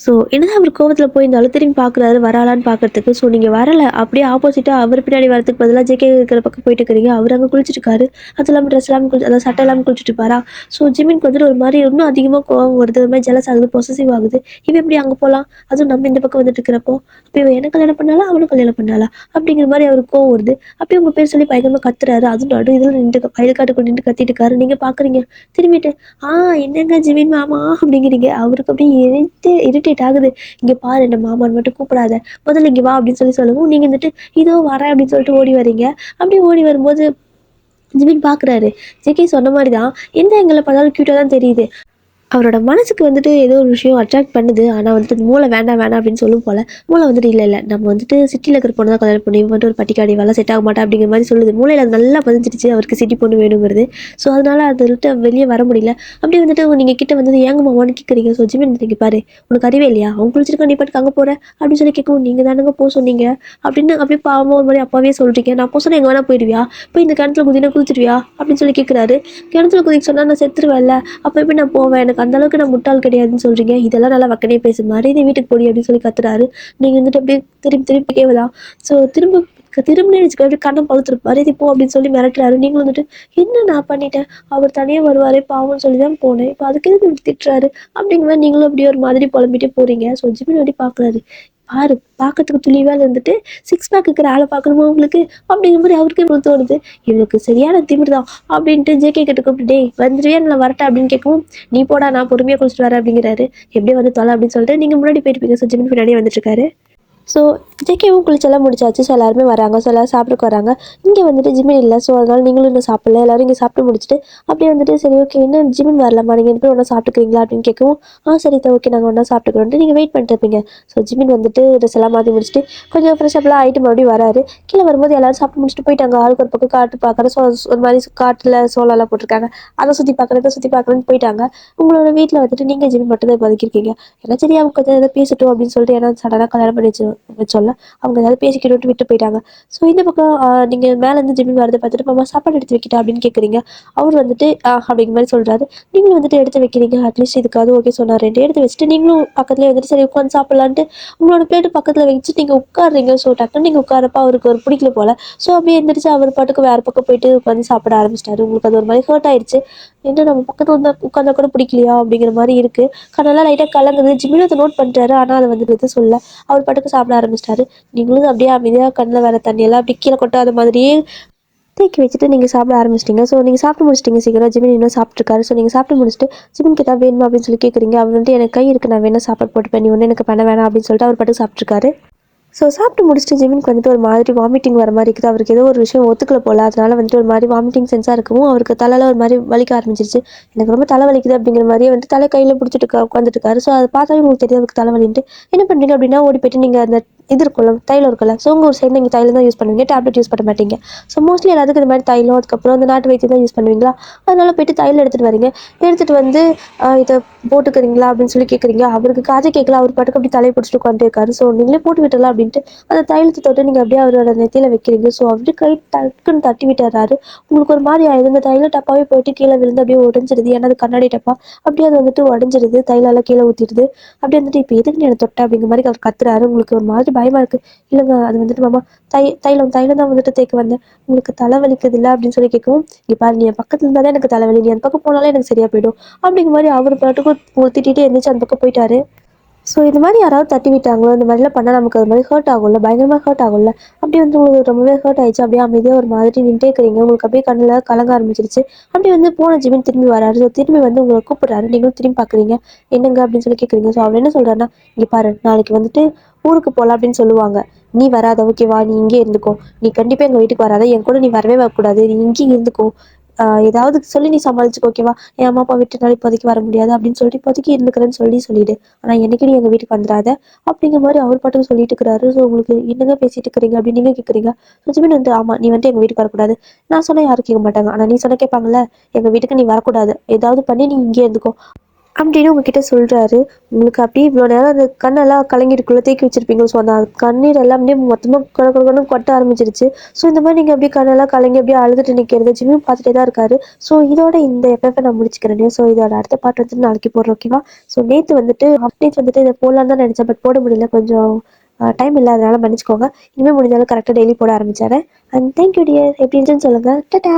ஸோ என்னதான் அவர் கோவத்தில் போயிருந்தாலும் திரும்பி பார்க்குறாரு வராலான்னு பார்க்கறதுக்கு. ஸோ நீங்கள் வரலை, அப்படியே ஆப்போசிட்டாக அவர் பின்னாடி வரதுக்கு பதிலாக ஜேகே இருக்கிற பக்கம் போயிட்டு இருக்கிறீங்க. அவர் அங்கே குளிச்சுட்டுருக்காரு, அது இல்லாமல் ட்ரெஸ் இல்லாமல் அதாவது சட்டை இல்லாமல் குளிச்சுட்டு இருப்பாரா. ஸோ ஜிமினுக்கு வந்துட்டு ஒரு மாதிரி இன்னும் அதிகமாக கோவம் வருது, ஒரு மாதிரி ஜெலஸ் ஆகுது, பொசசிவ் ஆகுது. இவன் எப்படி அங்கே போகலாம், அதுவும் நம்ம இந்த பக்கம் வந்துட்டு இருக்கிறப்போ, அப்போ இவன் என்ன கல்யாணம் பண்ணாலா அவனும் கல்யாணம் பண்ணாலா அப்படிங்கிற மாதிரி அவருக்கு கோவம் வருது. அப்படியே உங்கள் பேர் சொல்லி பயங்கரமாக கத்துறாரு. அதுவும் நடு இதில் நின்று வயல் காட்டுக்கு நின்று கத்திட்டு இருக்காரு. நீங்கள் பார்க்குறீங்க, திரும்பிட்டு என்னங்க ஜிமின் மாமா அப்படிங்கிறீங்க. அவருக்கு அப்படியே இரிட்டேட் ஆகுது. இங்கே பாரு, என்ன மாமான்னு மட்டும் கூப்பிடாத, முதல்ல இங்கே வா அப்படின்னு சொல்லவும் நீங்கள் வந்துட்டு இதோ வரேன் அப்படின்னு சொல்லிட்டு ஓடி வரீங்க. அப்படியே ஓடி வரும்போது ஜிமின் பார்க்குறாரு. ஜேகே சொன்ன மாதிரி தான் எந்த எங்களை பார்த்தாலும் க்யூட்டாக தான் தெரியுது. அவரோட மனசுக்கு வந்துட்டு ஏதோ ஒரு விஷயம் அட்ராக்ட் பண்ணுது. ஆனால் வந்துட்டு மூளை வேண்டாம் வேண்டாம் அப்படின்னு சொல்லும் போல் மூளை வந்துட்டு இல்லை நம்ம வந்துட்டு சிட்டியில் இருக்கிற பொண்ணு தான் கல்யாணம் பண்ணி வந்துட்டு ஒரு பட்டிக்காடி வேலை செட் ஆக மாட்டா அப்படிங்கிற மாதிரி சொல்லுது. மூளையில் அது நல்லா பதிஞ்சிடுச்சு அவருக்கு சிட்டி பொண்ணு வேணுங்கிறது. ஸோ அதனால் அதை விட்டு வெளியே வர முடியல. அப்படியே வந்துட்டு நீங்கள் கிட்ட வந்தது ஏங்க மாமான்னு கேட்குறீங்க. ஸோ ஜிமின் வந்துட்டு பாரு, உனக்கு அறிவே இல்லையா, அவங்க குளிச்சிருக்கா, நீ பாட்டுக்கு அங்கே போகிற அப்படின்னு சொல்லி கேட்கவும், நீங்கள் தானுங்க போக சொன்னீங்க அப்படின்னு அப்படியே பாவமாக ஒரு மாதிரி அப்பாவே சொல்கிறீங்க. நான் போக சொன்னால் எங்கே வேணா போயிடுவியா, போய் இந்த கிணத்துல குதினா குதிச்சிடுவியா அப்படின்னு சொல்லி கேட்குறாரு. கிணத்துல குதிக்க சொன்னால் நான் செத்துருவேன்ல, அப்போ எப்படி நான் போவேன், எனக்கு அந்த அளவுக்கு நான் முட்டாள் கிடையாதுன்னு சொல்றீங்க, இதெல்லாம் நல்லா வக்கனே பேசு மாதிரி இதே வீட்டுக்கு போடி அப்படின்னு சொல்லி கத்துறாரு. நீங்க வந்துட்டு அப்படியே திருப்பி கேவலாம். ஸோ திரும்ப வச்சுக்க அப்படியே கண்ணம் பழுத்துருப்பாரு. இது போ அப்படின்னு சொல்லி மிரட்டுறாரு. நீங்களும் வந்துட்டு என்ன நான் பண்ணிட்டேன், அவர் தனியாக வருவாரே பாவம்னு சொல்லி தான் போனேன், இப்போ அதுக்கு எதுக்கு திட்டுறாரு அப்படிங்கிற மாதிரி நீங்களும் அப்படியே ஒரு மாதிரி புலம்பிட்டே போறீங்க. ஸோ ஜிமின் அப்படி பார்க்குறாரு. பாரு, பார்க்கறதுக்கு துளிவால் இருந்துட்டு சிக்ஸ் பேக் இருக்கிற ஆளை பார்க்கணுமா உங்களுக்கு அப்படிங்கிற மாதிரி அவருக்கே இவ்வளோ தோணுது. இவளுக்கு சரியான திமிர் தான் அப்படின்ட்டு ஜேகே கிட்ட கூப்பிட்டு, டே வந்துருவே நான் வரட்டேன் அப்படின்னு கேட்கவும், நீ போடா நான் பொறுமையாக குளிச்சுட்டு வரேன் அப்படிங்கிறாரு. எப்படியே வந்து தொலை அப்படின்னு சொல்லிட்டு நீங்கள் முன்னாடி போயிருப்பீங்க. ஸோ ஜிமின் பின்னாடியே வந்துட்டு இருக்காரு. ஸோ ஜேகேவும் குளிச்செல்லாம் முடிச்சாச்சு. ஸோ எல்லாருமே வராங்க. ஸோ எல்லோரும் சாப்பிட்டுக்கு வராங்க. இங்கே வந்துட்டு ஜிமின் இல்லை. ஸோ அதனால் நீங்களும் இன்னும் சாப்பிடல. எல்லோரும் இங்கே சாப்பிட்டு முடிச்சுட்டு அப்படியே வந்துட்டு சரி ஓகே இன்னும் ஜிமின் வரலாமா, நீங்கள் எப்படி ஒன்றா சாப்பிட்டுக்கிறீங்களா அப்படின்னு கேட்கவும், சரி ஓகே நாங்கள் ஒன்றா சாப்பிட்டுக்கிறோன்ட்டு நீங்கள் வெயிட் பண்ணிட்டு இருப்பீங்க. ஸோ ஜிமின் வந்துட்டு ட்ரெஸ் எல்லாம் மாற்றி முடிச்சுட்டு கொஞ்சம் ஃப்ரெஷ்ஷப்லாம் ஆகிட்டு மறுபடியும் வராரு. கீழே வரும்போது எல்லோரும் சாப்பிட்டு முடிச்சுட்டு போயிட்டாங்க. ஆளுக்கு ஒரு பக்கம் காட்டு பார்க்குற ஒரு மாதிரி காட்டில் சோளம்லாம் போட்டிருக்காங்க, அதை சுற்றி பார்க்குறத சுற்றி பார்க்குறேன்னு போயிட்டாங்க. உங்களோட வீட்டில் வந்துட்டு நீங்கள் ஜிமின் மட்டும் தான் பதுக்கிருக்கீங்க. ஏன்னா சரி அவங்க கொஞ்சம் எதாவது பேசட்டும் அப்படின்னு சொல்லிட்டு ஏன்னா சடனாக கல்யாணம் பண்ணி சொல்ல அவங்க ஏதாவது பேசிக்கிட்டு விட்டு போயிட்டாங்க. ஸோ இந்த பக்கம் நீங்கள் மேலேருந்து ஜிம்மின் வரதை பார்த்துட்டு மாமா சாப்பாடு எடுத்து வைக்கிட்டா அப்படின்னு கேட்குறீங்க. அவர் வந்துட்டு அப்படிங்கிற மாதிரி சொல்கிறாரு. நீங்களும் வந்துட்டு எடுத்து வைக்கிறீங்க. அட்லீஸ்ட் இதுக்காவது ஓகே சொன்னார். 2 எடுத்து வச்சுட்டு நீங்களும் பக்கத்துலேயே வந்துட்டு சரி உட்காந்து சாப்பிட்லான்ட்டு உங்களோட பிளேட்டு பக்கத்தில் வச்சு நீங்கள் உட்காடுறீங்க. ஸோ டக்குன்னு நீங்கள் உட்காரப்ப அவருக்கு ஒரு பிடிக்கல போல். ஸோ அப்படியே எந்திரிச்சு அவர் பாட்டுக்கு வேறு பக்கம் போயிட்டு உட்காந்து சாப்பிட ஆரம்பிச்சிட்டாரு. உங்களுக்கு அது ஒரு மாதிரி ஹர்ட் ஆயிடுச்சு. என்ன நம்ம பக்கத்தில் வந்து உட்காந்தா கூட பிடிக்கலையா அப்படிங்கிற மாதிரி இருக்குது. கண்ணெல்லாம் லைட்டாக கலங்குது. ஜிம்மிலும் அதை நோட் பண்ணிட்டாரு. ஆனால் அதை வந்துட்டு எதுவும் சொல்ல அவர் பாட்டுக்கு சாப்பிட ஆரம்பிச்சிட்டாரு. நீங்களும் அப்படியே அமைதியாக கண்ணில் வர தண்ணியெல்லாம் அப்படி கீழே கொட்டாத மாதிரியே தேக்கி வச்சுட்டு நீங்கள் சாப்பிட ஆரம்பிச்சிட்டிங்க. ஸோ நீங்கள் சாப்பிட்டு முடிச்சிட்டிங்க சீக்கிரம். ஜிமின் இன்னும் சாப்பிட்ருக்காரு. ஸோ நீங்கள் சாப்பிட்டு முடிச்சுட்டு ஜிமின் கிட்ட வேணுமா அப்படின்னு சொல்லி கேட்குறீங்க. அவர் வந்துட்டு எனக்கு கை இருக்குது, நான் வேணா சாப்பாடு போட்டுப்பேன், நீ ஒன்று எனக்கு பண்ண வேணாம் அப்படின்னு சொல்லிட்டு அவர் பாட்டுக்கு சாப்பிட்ருக்காரு. ஸோ சாப்பிட்டு முடிச்சுட்டு ஜிமினுக்கு வந்துட்டு ஒரு மாதிரி வாமிட்டிங் வர மாதிரி இருக்குது. அவருக்கு ஏதோ ஒரு விஷயம் ஒத்துக்கல போல். அதனால வந்துட்டு ஒரு மாதிரி வாமிட்டிங் சென்ஸாக இருக்கவும் அவருக்கு தலையில் ஒரு மாதிரி வலிக்க ஆரம்பிச்சிருச்சு. எனக்கு ரொம்ப தலை வலிக்குது அப்படிங்கிற மாதிரியே வந்துட்டு தலை கையில் பிடிச்சிட்டு உட்காந்துட்டு இருக்காரு. ஸோ அதை பார்த்தாவே உங்களுக்கு தெரியாது அவருக்கு தலைவலின்ட்டு. என்ன பண்ணுறீங்க அப்படின்னா ஓடி போய்ட்டு நீங்கள் அந்த இது இருக்குல்ல தைலம் இருக்குல்ல. ஸோ உங்கள் ஒரு சைடு நீங்கள் தைலம் தான் யூஸ் பண்ணுவீங்க, டேப்லெட் யூஸ் பண்ண மாட்டீங்க. ஸோ மோஸ்ட்லி எல்லாத்துக்கும் இந்த மாதிரி தைலம் அதுக்கப்புறம் அந்த நாட்டு வைத்தியம் தான் யூஸ் பண்ணுவீங்களா. அதனால போய்ட்டு தைலம் எடுத்துகிட்டு வரீங்க. எடுத்துகிட்டு வந்து இதை போட்டுக்கிறீங்களா அப்படின்னு சொல்லி கேட்குறீங்க. அவருக்கு காஜை கேட்கல. அவர் பாட்டுக்கு அப்படி தலையை பிடிச்சிட்டு உட்காந்துட்டே இருக்காரு. ஸோ நீங்களே போட்டு விட்டுலாம் அப்படின்ட்டு அந்த தைலத்தை தொட்டு நீங்கள் அப்படியே அவரோட நெத்தியில் வைக்கிறீங்க. ஸோ அப்படியே கை டக்குன்னு தட்டி விட்டுறாரு. உங்களுக்கு ஒரு மாதிரி ஆயிடுது. இந்த தைல டப்பாவே போயிட்டு கீழே விழுந்து அப்படியே உடஞ்சிருது. ஏன்னா அது கண்ணாடி டப்பா. அப்படியே அது வந்துட்டு உடஞ்சிருது. தைலெல்லாம் கீழே ஊற்றிடுது. அப்படியே வந்துட்டு இப்போ எதுக்கு நீ எனக்கு தொட்ட அப்படிங்கிற மாதிரி அவர் கத்துறாரு. உங்களுக்கு ஒரு மாதிரி பயமா இருக்கு. இல்லைங்க அது வந்துட்டு மாமா தைலம் தான் வந்துட்டு தேய்க்க வந்தேன். உங்களுக்கு தலை வலிக்குது இல்லை அப்படின்னு சொல்லி கேட்கவும், இங்கே பாரு நீ என் பக்கத்துல இருந்தால் தான் எனக்கு தலைவலி, நீ அந்த பக்கம் போனாலே எனக்கு சரியா போயிடும் அப்படிங்கிற மாதிரி அவர் பாட்டுக்கு திட்டிகிட்டே இருந்துச்சு அந்த பக்கம் போயிட்டாரு. ஸோ இது மாதிரி யாராவது தட்டி விட்டாங்களோ இந்த மாதிரிலாம் பண்ணால் நமக்கு அது மாதிரி ஹர்ட் ஆகும்ல, பயங்கரமாக ஹர்ட் ஆகும்ல. அப்படி வந்து உங்களுக்கு ரொம்பவே ஹர்ட் ஆயிடுச்சு. அப்படியே அமைதியாக ஒரு மாதிரி நின்றுட்டே இருக்கிறீங்க. உங்களுக்கு அப்படியே கண்ணில் கலங்க ஆரம்பிச்சிருச்சு. அப்படி வந்து போன ஜிமின் திரும்பி வராரு. ஸோ திரும்பி வந்து உங்களை கூப்பிட்றாரு. நீங்களும் திரும்பி பார்க்குறீங்க. என்னங்க அப்படின்னு சொல்லி கேட்குறீங்க. ஸோ அவர் என்ன சொல்கிறாருன்னா, இங்கே பாரு நாளைக்கு வந்துட்டு ஊருக்கு போகலாம் அப்படின்னு சொல்லுவாங்க. நீ வராத ஓகேவா, நீ இங்கே இருந்துக்கோ. நீ கண்டிப்பாக எங்கள் வீட்டுக்கு வராத, என் கூட நீ வரவே வரக்கூடாது, நீ இங்கேயும் இருந்துக்கோ. ஏதாவது சொல்லி நீ சமாளிச்சுக்கோ ஓகேவா. என் அம்மா அப்பா விட்டுனாலும் இப்போதைக்கு வர முடியாது அப்படின்னு சொல்லிட்டு இப்போதைக்கு இருந்துக்கிறேன்னு சொல்லிடு. ஆனால் என்னைக்கு நீ எங்கள் வீட்டுக்கு வந்துடாத அப்படிங்கிற மாதிரி அவர் பாட்டுக்கு சொல்லிட்டு இருக்கிறாரு. ஸோ உங்களுக்கு என்னங்க பேசிட்டு இருக்கிறீங்க அப்படின்னு நீங்கள் கேட்குறீங்க. சுஜிமின் வந்து ஆமாம் நீ வந்துட்டு எங்கள் வீட்டுக்கு வரக்கூடாது. நான் சொன்னால் யாரும் கேட்க மாட்டாங்க, ஆனால் நீ சொன்ன கேட்பாங்கல்ல. எங்கள் வீட்டுக்கு நீ வரக்கூடாது, ஏதாவது பண்ணி நீ இங்கே இருந்துக்கோ அப்படின்னு உங்ககிட்ட சொல்கிறாரு. உங்களுக்கு அப்படியே இவ்வளோ நேரம் அந்த கண்ணெல்லாம் கலங்கிருக்குள்ள தேக்கி வச்சிருப்பீங்க. ஸோ அந்த கண்ணீர் எல்லாம் அப்படியே மொத்தமாக கணக்கு கொட்ட ஆரம்பிச்சிருச்சு. ஸோ இந்த மாதிரி நீங்கள் அப்படியே கண்ணெல்லாம் கலங்கி அப்படியே அழுதுட்டு நிற்கிறது ஜிம்மியும் பார்த்துட்டே தான் இருக்காரு. ஸோ இதோட இந்த எஃப்எஃப் நான் முடிச்சுக்கிறேன். ஸோ இதோட அடுத்த பாட்டு வந்துட்டு நாளைக்கு போடுறோம் ஓகேவா. ஸோ நேற்று வந்துட்டு அப்டேட் வந்துட்டு இதை போடலான்னு தான் நினச்சேன், பட் போட முடியல, கொஞ்சம் டைம் இல்லாதனால மன்னிச்சுக்கோங்க. இனிமேல் முடிஞ்சாலும் கரெக்டாக டெய்லி போட ஆரம்பிச்சாரேன். And thank you dear. எப்படி இருந்துச்சுன்னு சொல்லுங்கள். டட்டா.